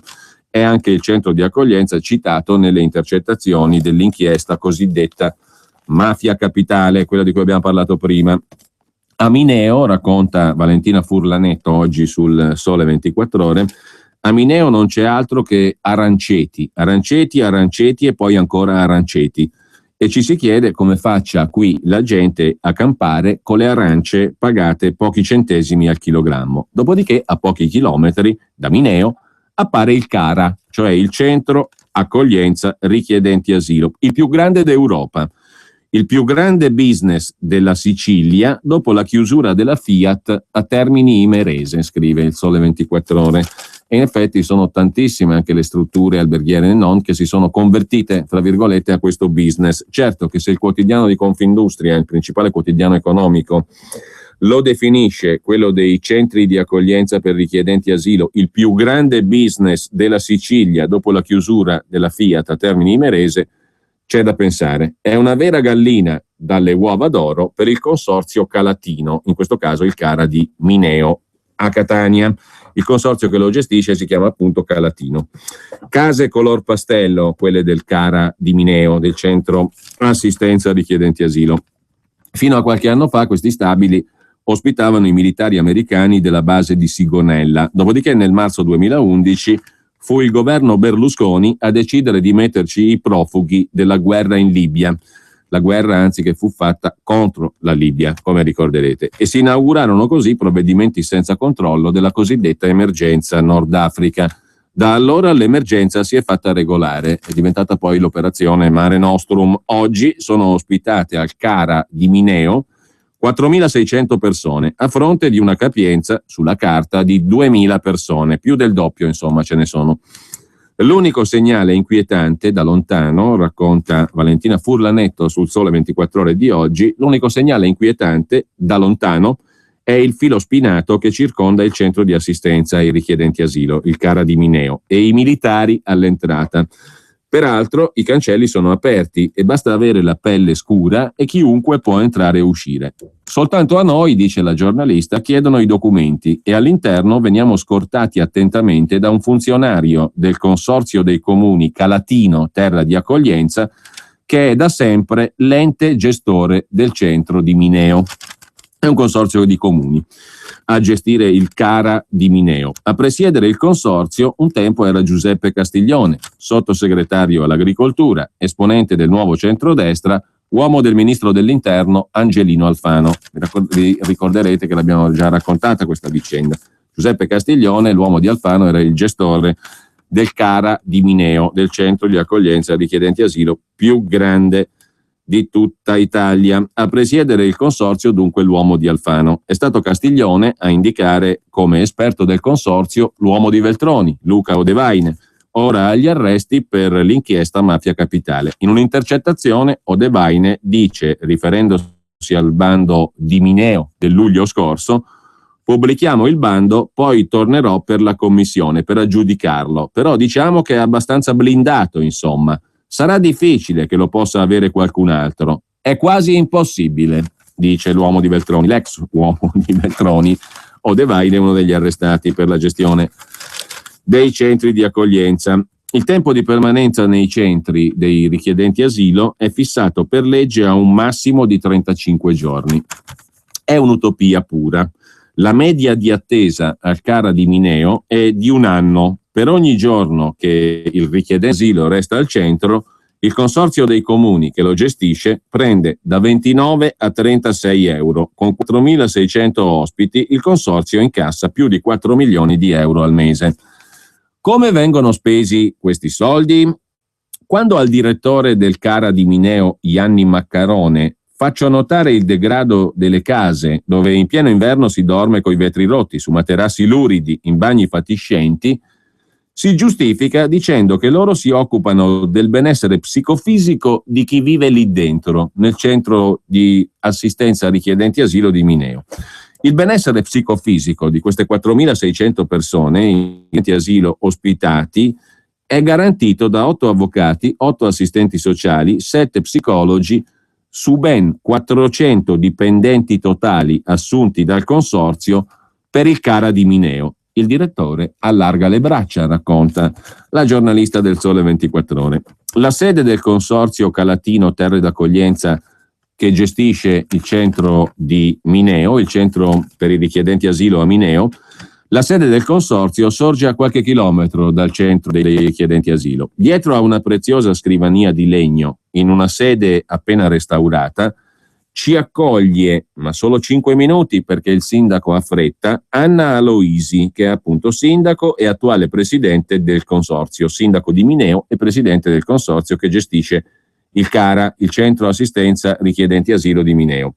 È anche il centro di accoglienza citato nelle intercettazioni dell'inchiesta cosiddetta Mafia Capitale, quella di cui abbiamo parlato prima. A Mineo, racconta Valentina Furlanetto oggi sul Sole 24 Ore, a Mineo non c'è altro che aranceti e poi ancora aranceti. E ci si chiede come faccia qui la gente a campare con le arance pagate pochi centesimi al chilogrammo. Dopodiché, a pochi chilometri da Mineo, appare il CARA, cioè il centro accoglienza richiedenti asilo, il più grande d'Europa, il più grande business della Sicilia dopo la chiusura della Fiat a Termini Imerese, scrive il Sole 24 Ore. E in effetti sono tantissime anche le strutture alberghiere e non che si sono convertite, tra virgolette, a questo business. Certo che se il quotidiano di Confindustria, il principale quotidiano economico, lo definisce, quello dei centri di accoglienza per richiedenti asilo, il più grande business della Sicilia dopo la chiusura della Fiat a Termini Imerese, c'è da pensare. È una vera gallina dalle uova d'oro per il consorzio calatino, in questo caso il CARA di Mineo a Catania. Il consorzio che lo gestisce si chiama appunto Calatino. Case color pastello, quelle del CARA di Mineo, del centro assistenza richiedenti asilo. Fino a qualche anno fa questi stabili ospitavano i militari americani della base di Sigonella, dopodiché nel marzo 2011 fu il governo Berlusconi a decidere di metterci i profughi della guerra in Libia, la guerra anzi che fu fatta contro la Libia, come ricorderete, e si inaugurarono così provvedimenti senza controllo della cosiddetta emergenza Nord Africa. Da allora l'emergenza si è fatta regolare, è diventata poi l'operazione Mare Nostrum. Oggi sono ospitate al CARA di Mineo 4.600 persone, a fronte di una capienza sulla carta di 2.000 persone, più del doppio insomma ce ne sono. L'unico segnale inquietante da lontano, racconta Valentina Furlanetto sul Sole 24 Ore di oggi, l'unico segnale inquietante da lontano è il filo spinato che circonda il centro di assistenza ai richiedenti asilo, il CARA di Mineo, e i militari all'entrata. Peraltro i cancelli sono aperti e basta avere la pelle scura e chiunque può entrare e uscire. Soltanto a noi, dice la giornalista, chiedono i documenti e all'interno veniamo scortati attentamente da un funzionario del Consorzio dei Comuni Calatino Terra di Accoglienza, che è da sempre l'ente gestore del centro di Mineo. È un consorzio di comuni a gestire il CARA di Mineo. A presiedere il consorzio un tempo era Giuseppe Castiglione, sottosegretario all'agricoltura, esponente del nuovo centrodestra, uomo del ministro dell'interno Angelino Alfano. Vi ricorderete che l'abbiamo già raccontata questa vicenda. Giuseppe Castiglione, l'uomo di Alfano, era il gestore del CARA di Mineo, del centro di accoglienza richiedenti asilo più grande di tutta Italia. A presiedere il consorzio dunque l'uomo di Alfano. È stato Castiglione a indicare come esperto del consorzio l'uomo di Veltroni, Luca Odevaine, ora agli arresti per l'inchiesta Mafia Capitale. In un'intercettazione Odevaine dice, riferendosi al bando di Mineo del luglio scorso: pubblichiamo il bando, poi tornerò per la commissione per aggiudicarlo, però diciamo che è abbastanza blindato, insomma. Sarà difficile che lo possa avere qualcun altro. È quasi impossibile, dice l'uomo di Veltroni, l'ex uomo di Veltroni. Odevaine è uno degli arrestati per la gestione dei centri di accoglienza. Il tempo di permanenza nei centri dei richiedenti asilo è fissato per legge a un massimo di 35 giorni. È un'utopia pura. La media di attesa al CARA di Mineo è di 1 anno. Per ogni giorno che il richiedente asilo resta al centro, il consorzio dei comuni che lo gestisce prende da 29 a 36 euro. Con 4.600 ospiti il consorzio incassa più di 4 milioni di euro al mese. Come vengono spesi questi soldi? Quando al direttore del CARA di Mineo, Ianni Maccarone, faccio notare il degrado delle case, dove in pieno inverno si dorme coi vetri rotti, su materassi luridi, in bagni fatiscenti, si giustifica dicendo che loro si occupano del benessere psicofisico di chi vive lì dentro, nel centro di assistenza richiedenti asilo di Mineo. Il benessere psicofisico di queste 4.600 persone in asilo ospitati è garantito da 8 avvocati, 8 assistenti sociali, 7 psicologi, su ben 400 dipendenti totali assunti dal consorzio per il CARA di Mineo. Il direttore allarga le braccia, racconta la giornalista del Sole 24 Ore. La sede del consorzio Calatino Terre d'accoglienza che gestisce il centro di Mineo, il centro per i richiedenti asilo a Mineo, la sede del consorzio sorge a qualche chilometro dal centro dei richiedenti asilo. Dietro a una preziosa scrivania di legno, in una sede appena restaurata, ci accoglie, ma solo 5 minuti perché il sindaco ha fretta, Anna Aloisi, che è appunto sindaco e attuale presidente del consorzio, sindaco di Mineo e presidente del consorzio che gestisce il CARA, il centro assistenza richiedenti asilo di Mineo.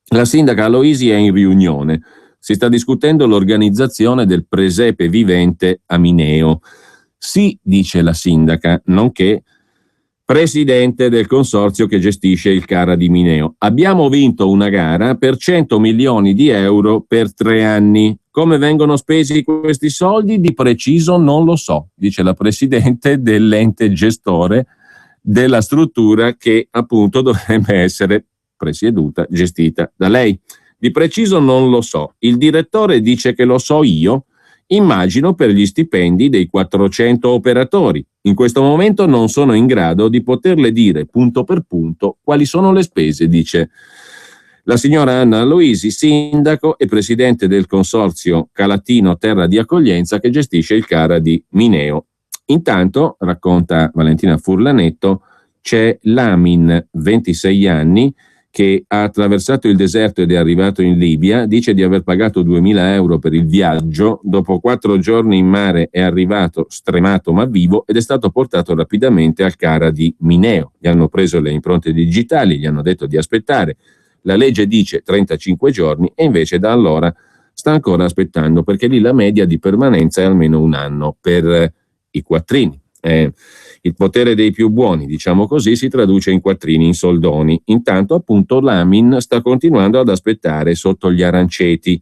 La sindaca Aloisi è in riunione. Si sta discutendo l'organizzazione del presepe vivente a Mineo. Sì, dice la sindaca, nonché presidente del consorzio che gestisce il CARA di Mineo. Abbiamo vinto una gara per 100 milioni di euro per 3 anni. Come vengono spesi questi soldi? Di preciso non lo so, dice la presidente dell'ente gestore della struttura che appunto dovrebbe essere presieduta, gestita da lei. Di preciso non lo so. Il direttore dice che lo so io. Immagino per gli stipendi dei 400 operatori. In questo momento non sono in grado di poterle dire punto per punto quali sono le spese, dice la signora Anna Aloisi, sindaco e presidente del consorzio Calatino Terra di Accoglienza che gestisce il CARA di Mineo. Intanto, racconta Valentina Furlanetto, c'è Lamin, 26 anni, che ha attraversato il deserto ed è arrivato in Libia, dice di aver pagato 2.000 euro per il viaggio, dopo 4 giorni in mare è arrivato stremato ma vivo ed è stato portato rapidamente al CARA di Mineo. Gli hanno preso le impronte digitali, gli hanno detto di aspettare, la legge dice 35 giorni e invece da allora sta ancora aspettando perché lì la media di permanenza è almeno 1 anno per i quattrini. Il potere dei più buoni, diciamo così, si traduce in quattrini, in soldoni. Intanto, appunto, Lamin sta continuando ad aspettare sotto gli aranceti.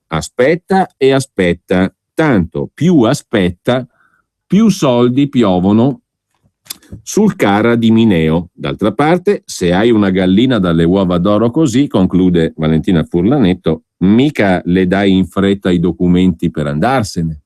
Aspetta e aspetta. Tanto più aspetta, più soldi piovono sul CARA di Mineo. D'altra parte, se hai una gallina dalle uova d'oro così, conclude Valentina Furlanetto, mica le dai in fretta i documenti per andarsene.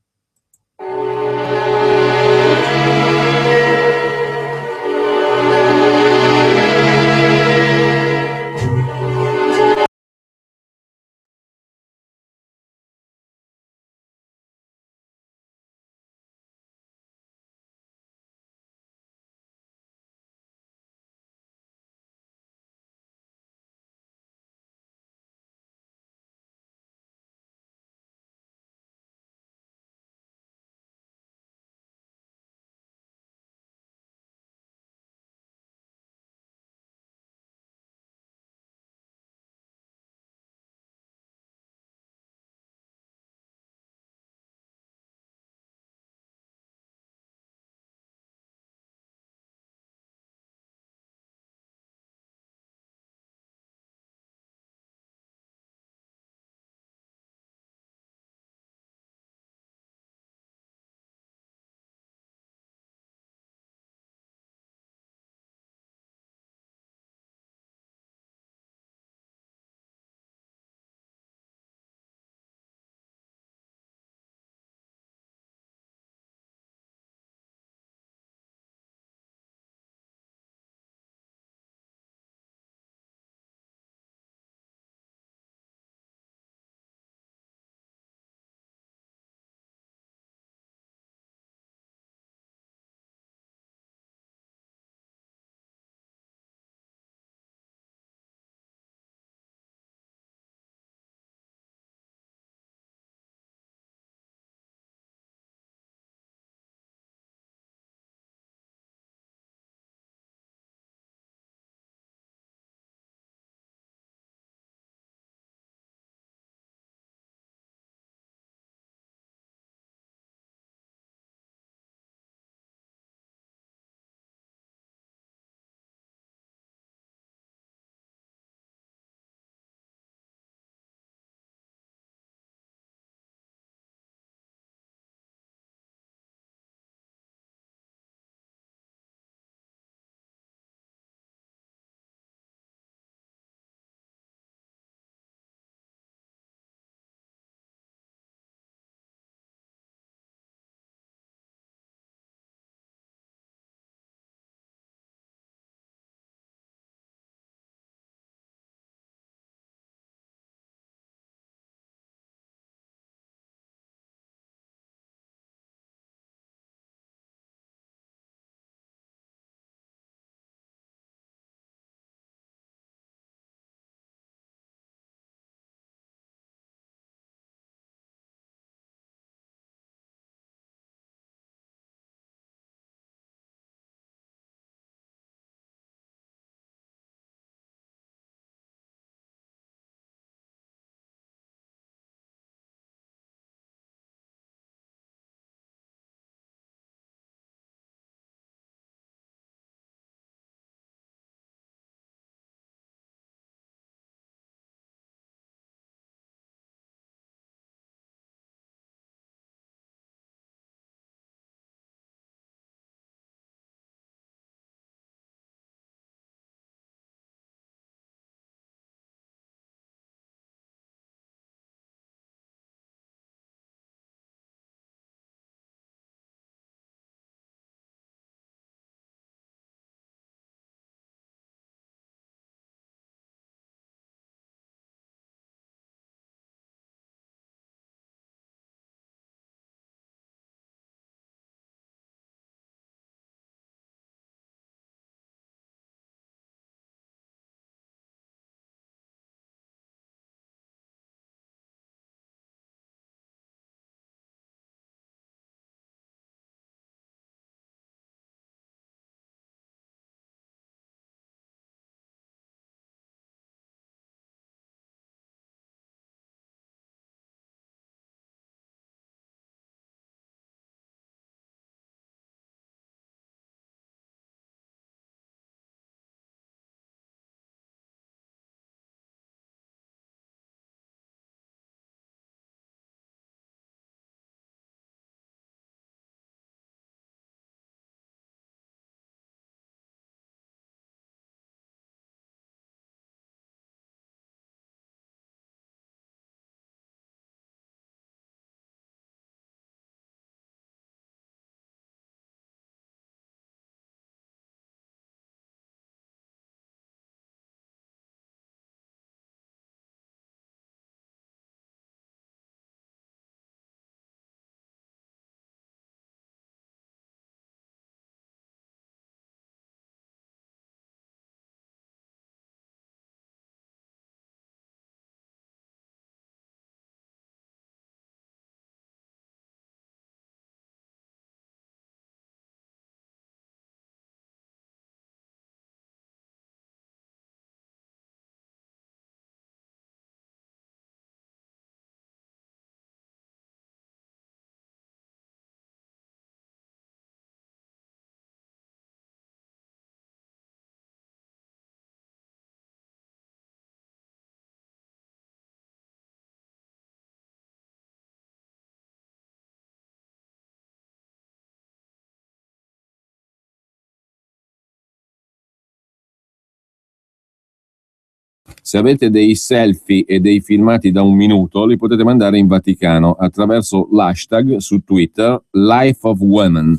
Se avete dei selfie e dei filmati da 1 minuto, li potete mandare in Vaticano attraverso l'hashtag su Twitter Life of Women.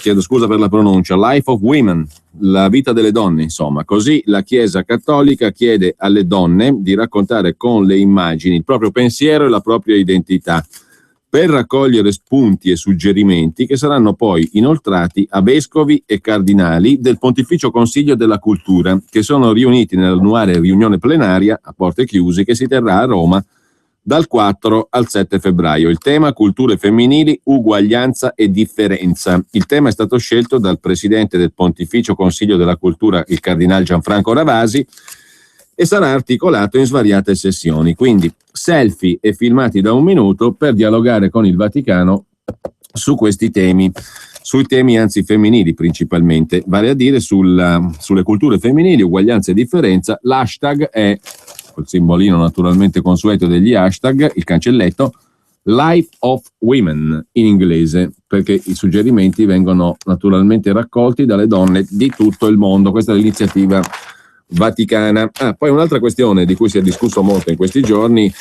Chiedo scusa per la pronuncia, Life of Women, la vita delle donne, insomma. Così la Chiesa Cattolica chiede alle donne di raccontare con le immagini il proprio pensiero e la propria identità, per raccogliere spunti e suggerimenti che saranno poi inoltrati a vescovi e cardinali del Pontificio Consiglio della Cultura, che sono riuniti nell'annuale riunione plenaria a porte chiuse che si terrà a Roma dal 4 al 7 febbraio. Il tema: culture femminili, uguaglianza e differenza. Il tema è stato scelto dal presidente del Pontificio Consiglio della Cultura, il cardinal Gianfranco Ravasi, e sarà articolato in svariate sessioni. Quindi selfie e filmati da 1 minuto per dialogare con il Vaticano su questi temi, sui temi anzi femminili principalmente, vale a dire sulle culture femminili, uguaglianza e differenza. L'hashtag è, col simbolino naturalmente consueto degli hashtag, il cancelletto, Life of Women in inglese, perché i suggerimenti vengono naturalmente raccolti dalle donne di tutto il mondo. Questa è l'iniziativa vaticana. Poi un'altra questione di cui si è discusso molto in questi giorni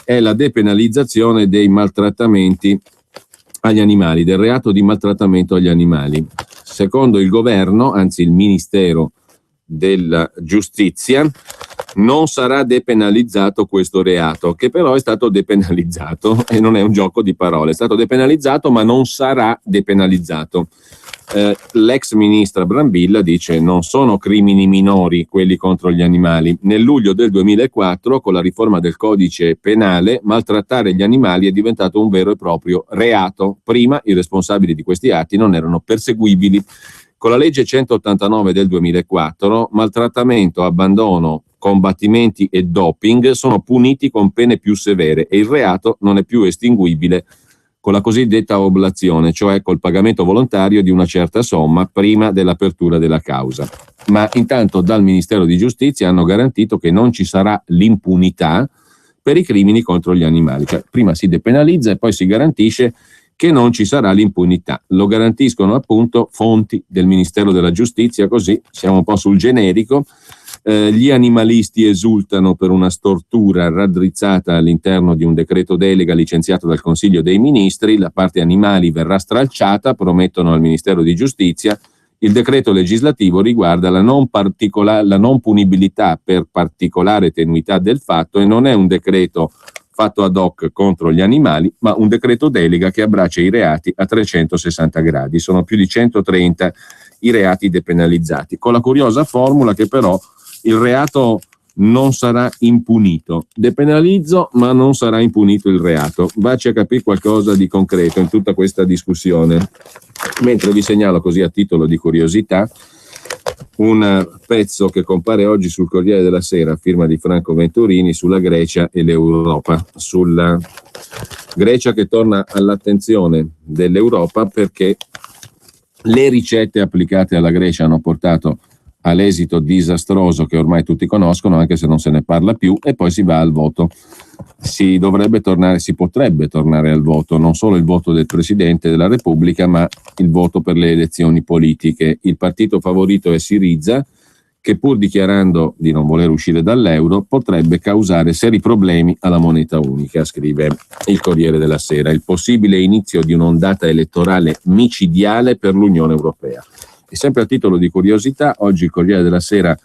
è la depenalizzazione dei maltrattamenti agli animali, del reato di maltrattamento agli animali. Secondo il governo, anzi il Ministero della Giustizia, non sarà depenalizzato questo reato, che però è stato depenalizzato, e non è un gioco di parole, è stato depenalizzato ma non sarà depenalizzato. L'ex ministra Brambilla dice: non sono crimini minori quelli contro gli animali. Nel luglio del 2004, con la riforma del codice penale, maltrattare gli animali è diventato un vero e proprio reato. Prima i responsabili di questi atti non erano perseguibili. Con la legge 189 del 2004, maltrattamento, abbandono, combattimenti e doping sono puniti con pene più severe e il reato non è più estinguibile con la cosiddetta oblazione, cioè col pagamento volontario di una certa somma prima dell'apertura della causa. Ma intanto dal Ministero di Giustizia hanno garantito che non ci sarà l'impunità per i crimini contro gli animali, cioè prima si depenalizza e poi si garantisce che non ci sarà l'impunità. Lo garantiscono appunto fonti del Ministero della Giustizia, così siamo un po' sul generico. Gli animalisti esultano per una stortura raddrizzata all'interno di un decreto delega licenziato dal Consiglio dei Ministri. La parte animali verrà stralciata, promettono al Ministero di Giustizia. Il decreto legislativo riguarda la non punibilità per particolare tenuità del fatto e non è un decreto fatto ad hoc contro gli animali, ma un decreto delega che abbraccia i reati a 360 gradi. Sono più di 130 i reati depenalizzati, con la curiosa formula che però il reato non sarà impunito. Depenalizzo, ma non sarà impunito il reato. Vacci a capire qualcosa di concreto in tutta questa discussione. Mentre vi segnalo, così a titolo di curiosità, un pezzo che compare oggi sul Corriere della Sera, firma di Franco Venturini, sulla Grecia e l'Europa. Sulla Grecia che torna all'attenzione dell'Europa perché le ricette applicate alla Grecia hanno portato all'esito disastroso che ormai tutti conoscono, anche se non se ne parla più, e poi si va al voto. Si potrebbe tornare al voto, non solo il voto del Presidente della Repubblica, ma il voto per le elezioni politiche. Il partito favorito è Syriza, che pur dichiarando di non voler uscire dall'euro, potrebbe causare seri problemi alla moneta unica, scrive il Corriere della Sera. Il possibile inizio di un'ondata elettorale micidiale per l'Unione Europea. E sempre a titolo di curiosità, oggi il Corriere della Sera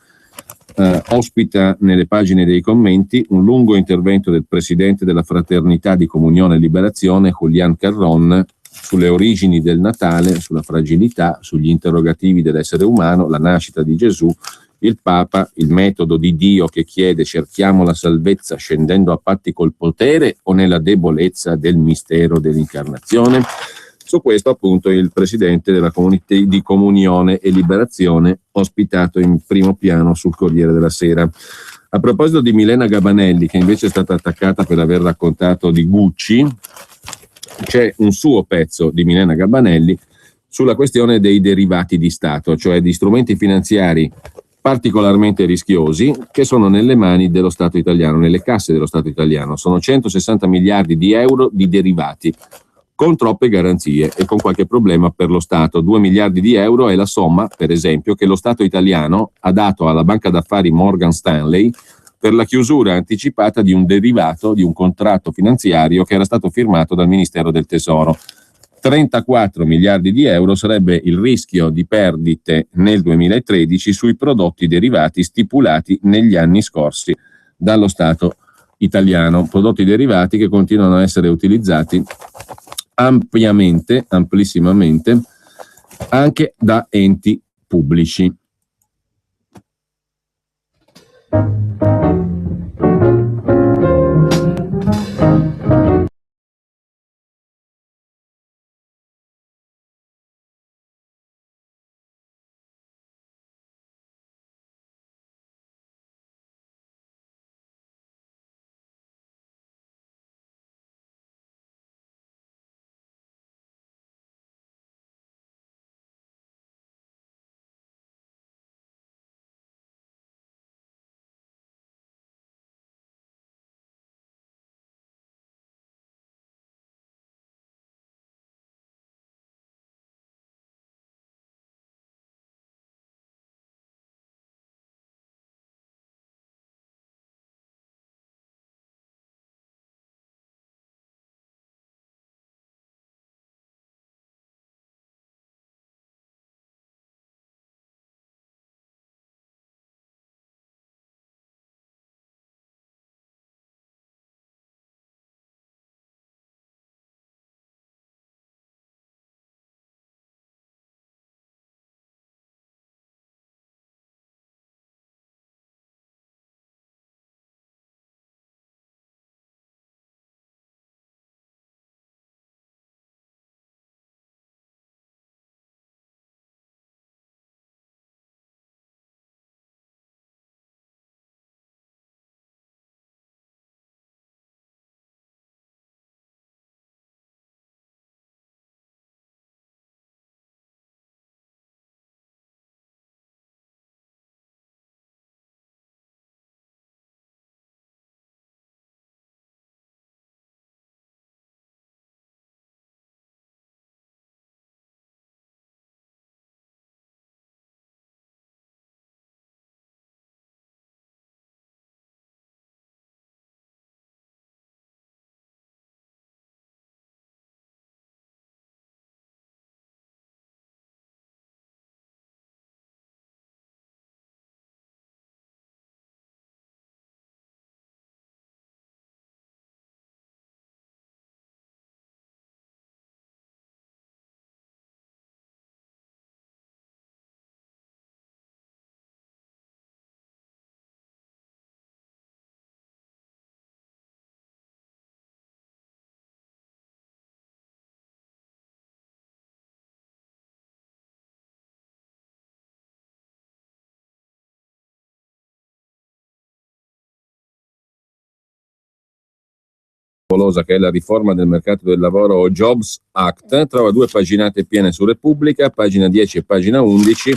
ospita nelle pagine dei commenti un lungo intervento del presidente della Fraternità di Comunione e Liberazione, Julián Carrón, sulle origini del Natale, sulla fragilità, sugli interrogativi dell'essere umano, la nascita di Gesù, il Papa, il metodo di Dio che chiede cerchiamo la salvezza scendendo a patti col potere o nella debolezza del mistero dell'incarnazione. Su questo appunto il presidente della Comunità di Comunione e Liberazione, ospitato in primo piano sul Corriere della Sera. A proposito di Milena Gabanelli, che invece è stata attaccata per aver raccontato di Gucci, c'è un suo pezzo di Milena Gabanelli sulla questione dei derivati di Stato, cioè di strumenti finanziari particolarmente rischiosi che sono nelle mani dello Stato italiano, nelle casse dello Stato italiano. Sono 160 miliardi di euro di derivati, con troppe garanzie e con qualche problema per lo Stato. 2 miliardi di euro è la somma, per esempio, che lo Stato italiano ha dato alla banca d'affari Morgan Stanley per la chiusura anticipata di un derivato di un contratto finanziario che era stato firmato dal Ministero del Tesoro. 34 miliardi di euro sarebbe il rischio di perdite nel 2013 sui prodotti derivati stipulati negli anni scorsi dallo Stato italiano. Prodotti derivati che continuano a essere utilizzati ampiamente, amplissimamente, anche da enti pubblici. Che è la riforma del mercato del lavoro o Jobs Act, trova 2 paginate piene su Repubblica, pagina 10 e pagina 11,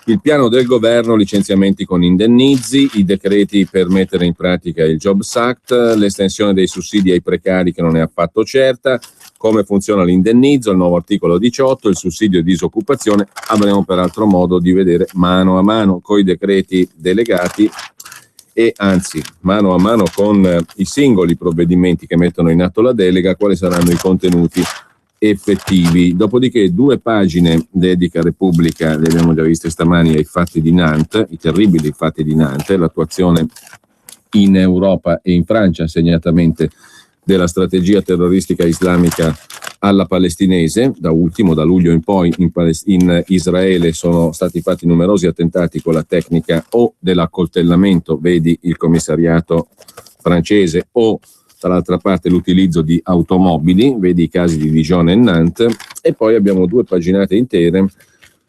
il piano del governo, licenziamenti con indennizi, i decreti per mettere in pratica il Jobs Act, l'estensione dei sussidi ai precari che non è affatto certa, come funziona l'indennizzo, il nuovo articolo 18, il sussidio di disoccupazione. Avremo peraltro modo di vedere mano a mano coi decreti delegati e anzi mano a mano con i singoli provvedimenti che mettono in atto la delega quali saranno i contenuti effettivi. Dopodiché 2 pagine dedica Repubblica, le abbiamo già viste stamani, ai fatti di Nantes, i terribili fatti di Nantes, l'attuazione in Europa e in Francia segnatamente della strategia terroristica islamica alla palestinese. Da ultimo, da luglio in poi, in Israele sono stati fatti numerosi attentati con la tecnica o dell'accoltellamento, vedi il commissariato francese, o dall'altra parte l'utilizzo di automobili, vedi i casi di Dijon e Nantes, e poi abbiamo 2 paginate intere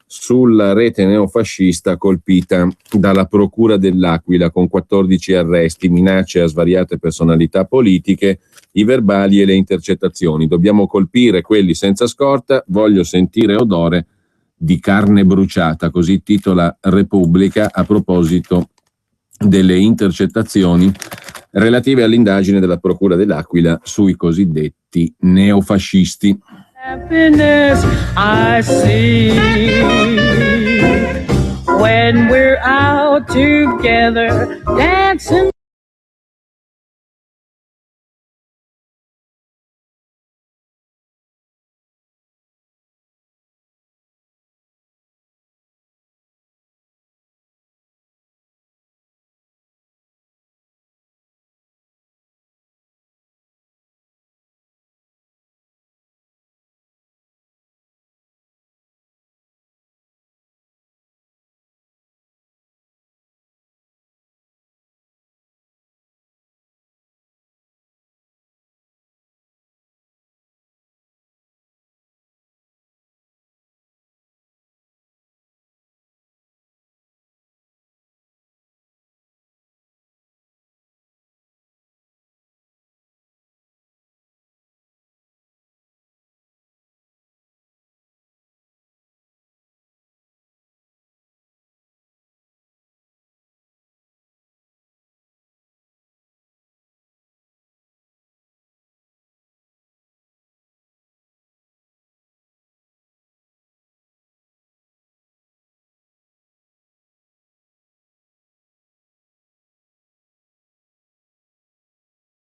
sulla rete neofascista colpita dalla Procura dell'Aquila con 14 arresti, minacce a svariate personalità politiche, i verbali e le intercettazioni. Dobbiamo colpire quelli senza scorta, voglio sentire odore di carne bruciata, così titola Repubblica a proposito delle intercettazioni relative all'indagine della Procura dell'Aquila sui cosiddetti neofascisti. Happiness I see. when we're out together dancing.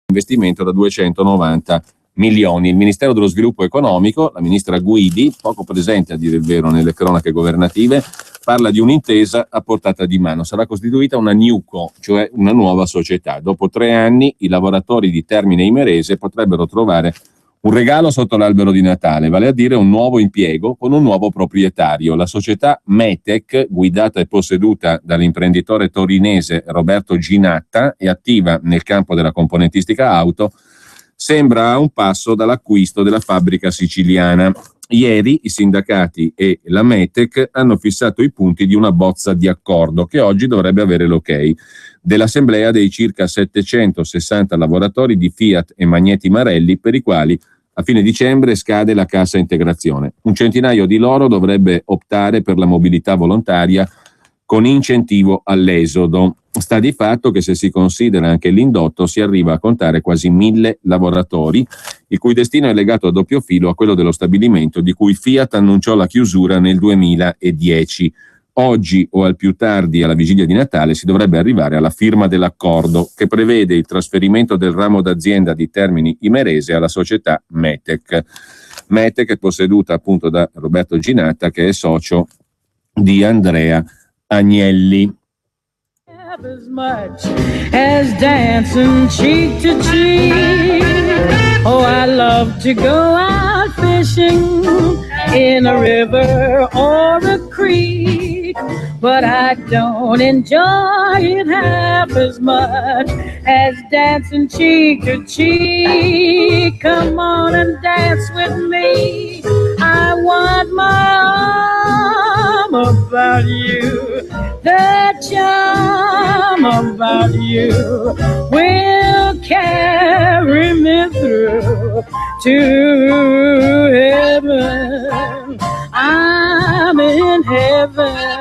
Investimento da 290 milioni. Il Ministero dello Sviluppo Economico, la ministra Guidi, poco presente a dire il vero nelle cronache governative, parla di un'intesa a portata di mano. Sarà costituita una NewCo, cioè una nuova società. Dopo 3 anni i lavoratori di Termine Imerese potrebbero trovare un regalo sotto l'albero di Natale, vale a dire un nuovo impiego con un nuovo proprietario. La società Metec, guidata e posseduta dall'imprenditore torinese Roberto Ginatta e attiva nel campo della componentistica auto, sembra a un passo dall'acquisto della fabbrica siciliana. Ieri i sindacati e la Metec hanno fissato i punti di una bozza di accordo che oggi dovrebbe avere l'ok dell'assemblea dei circa 760 lavoratori di Fiat e Magneti Marelli, per i quali a fine dicembre scade la cassa integrazione. Un centinaio di loro dovrebbe optare per la mobilità volontaria con incentivo all'esodo. Sta di fatto che se si considera anche l'indotto si arriva a contare quasi 1000 lavoratori, il cui destino è legato a doppio filo a quello dello stabilimento di cui Fiat annunciò la chiusura nel 2010. Oggi o al più tardi alla vigilia di Natale si dovrebbe arrivare alla firma dell'accordo che prevede il trasferimento del ramo d'azienda di Termini Imerese alla società Metec. Metec è posseduta appunto da Roberto Ginatta, che è socio di Andrea Agnelli. As much as dancing cheek to cheek. Oh, I love to go out fishing in a river or a creek, but I don't enjoy it half as much as dancing cheek to cheek. Come on and dance with me. I want my arm about you. The charm about you will carry me through to heaven. I'm in heaven.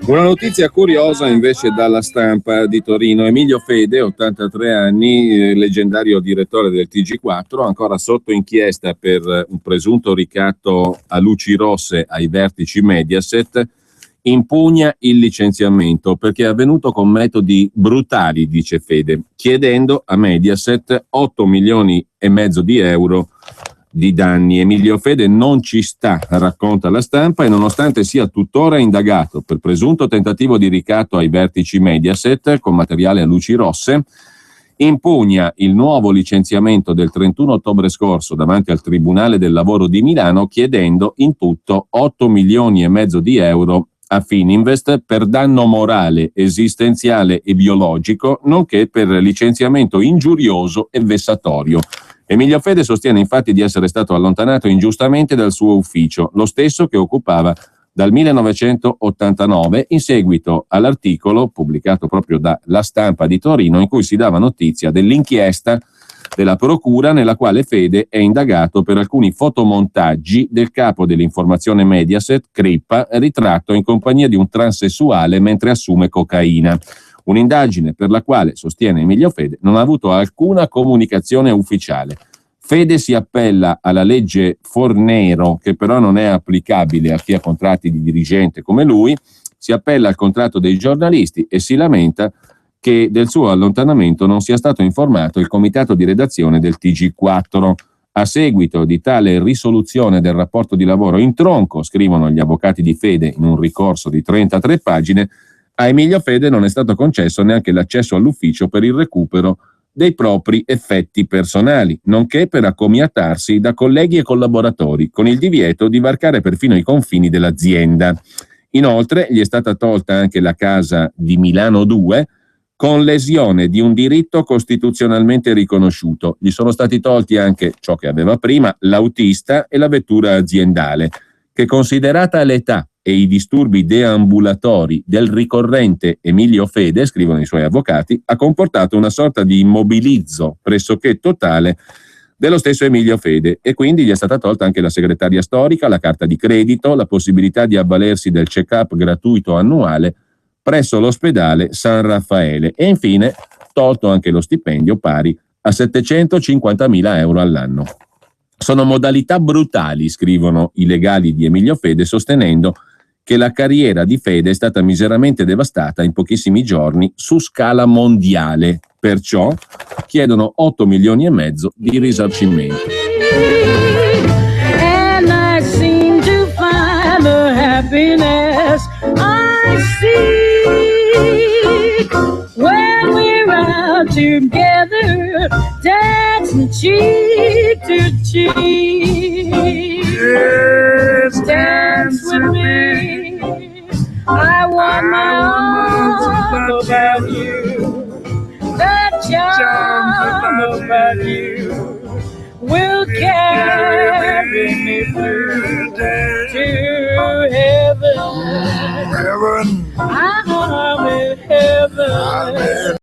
Una notizia curiosa invece dalla stampa di Torino. Emilio Fede, 83 anni, leggendario direttore del TG4, ancora sotto inchiesta per un presunto ricatto a luci rosse ai vertici Mediaset, impugna il licenziamento perché è avvenuto con metodi brutali, dice Fede, chiedendo a Mediaset 8 milioni e mezzo di euro di danni. Emilio Fede non ci sta, racconta la stampa, e nonostante sia tuttora indagato per presunto tentativo di ricatto ai vertici Mediaset con materiale a luci rosse, impugna il nuovo licenziamento del 31 ottobre scorso davanti al Tribunale del Lavoro di Milano, chiedendo in tutto 8 milioni e mezzo di euro a Fininvest per danno morale, esistenziale e biologico, nonché per licenziamento ingiurioso e vessatorio. Emilio Fede sostiene infatti di essere stato allontanato ingiustamente dal suo ufficio, lo stesso che occupava dal 1989, in seguito all'articolo pubblicato proprio da La Stampa di Torino, in cui si dava notizia dell'inchiesta della Procura nella quale Fede è indagato per alcuni fotomontaggi del capo dell'informazione Mediaset, Crippa, ritratto in compagnia di un transessuale mentre assume cocaina. Un'indagine per la quale, sostiene Emilio Fede, non ha avuto alcuna comunicazione ufficiale. Fede si appella alla legge Fornero, che però non è applicabile a chi ha contratti di dirigente come lui, si appella al contratto dei giornalisti e si lamenta che del suo allontanamento non sia stato informato il comitato di redazione del TG4. A seguito di tale risoluzione del rapporto di lavoro in tronco, scrivono gli avvocati di Fede in un ricorso di 33 pagine, a Emilio Fede non è stato concesso neanche l'accesso all'ufficio per il recupero dei propri effetti personali, nonché per accomiatarsi da colleghi e collaboratori, con il divieto di varcare perfino i confini dell'azienda. Inoltre gli è stata tolta anche la casa di Milano 2, con lesione di un diritto costituzionalmente riconosciuto. Gli sono stati tolti anche ciò che aveva prima, l'autista e la vettura aziendale, che considerata l'età e i disturbi deambulatori del ricorrente Emilio Fede, scrivono i suoi avvocati, ha comportato una sorta di immobilizzo pressoché totale dello stesso Emilio Fede, e quindi gli è stata tolta anche la segretaria storica, la carta di credito, la possibilità di avvalersi del check-up gratuito annuale presso l'ospedale San Raffaele e infine tolto anche lo stipendio pari a 750.000 euro all'anno. Sono modalità brutali, scrivono i legali di Emilio Fede, sostenendo che la carriera di Fede è stata miseramente devastata in pochissimi giorni su scala mondiale. Perciò chiedono 8 milioni e mezzo di risarcimento. And I seem to find the happiness I seek when we're out together, dancing cheek to cheek. Yes, dance with me. I want my arms about you. The charm about you will carry me through to heaven. I'm in heaven.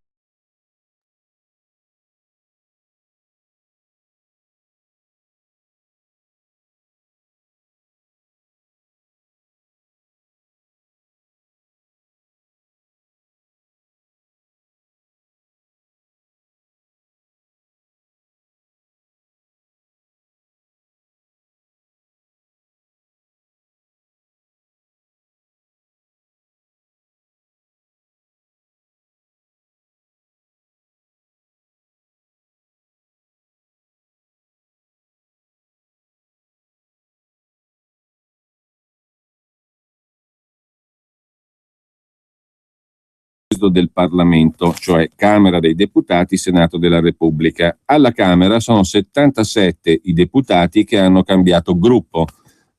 Del Parlamento, cioè Camera dei Deputati, Senato della Repubblica. Alla Camera sono 77 i deputati che hanno cambiato gruppo.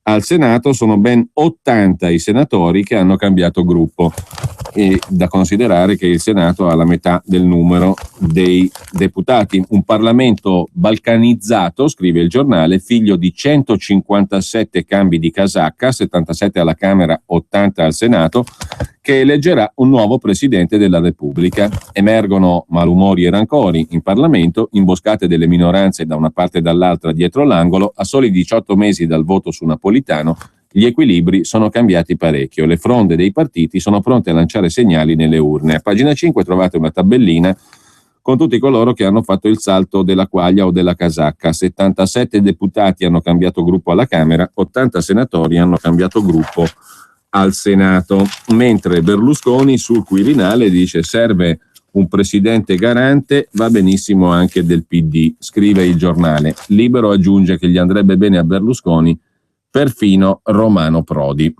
Al Senato sono ben 80 i senatori che hanno cambiato gruppo. E da considerare che il Senato ha la metà del numero dei deputati. Un Parlamento balcanizzato, scrive il giornale, figlio di 157 cambi di casacca, 77 alla Camera, 80 al Senato, che eleggerà un nuovo Presidente della Repubblica. Emergono malumori e rancori in Parlamento, imboscate delle minoranze da una parte e dall'altra dietro l'angolo. A soli 18 mesi dal voto su Napolitano, gli equilibri sono cambiati parecchio. Le fronde dei partiti sono pronte a lanciare segnali nelle urne. A pagina 5 trovate una tabellina con tutti coloro che hanno fatto il salto della quaglia o della casacca. 77 deputati hanno cambiato gruppo alla Camera, 80 senatori hanno cambiato gruppo al Senato, mentre Berlusconi sul Quirinale dice serve un presidente garante, va benissimo anche del PD, scrive il giornale. Libero aggiunge che gli andrebbe bene a Berlusconi perfino Romano Prodi.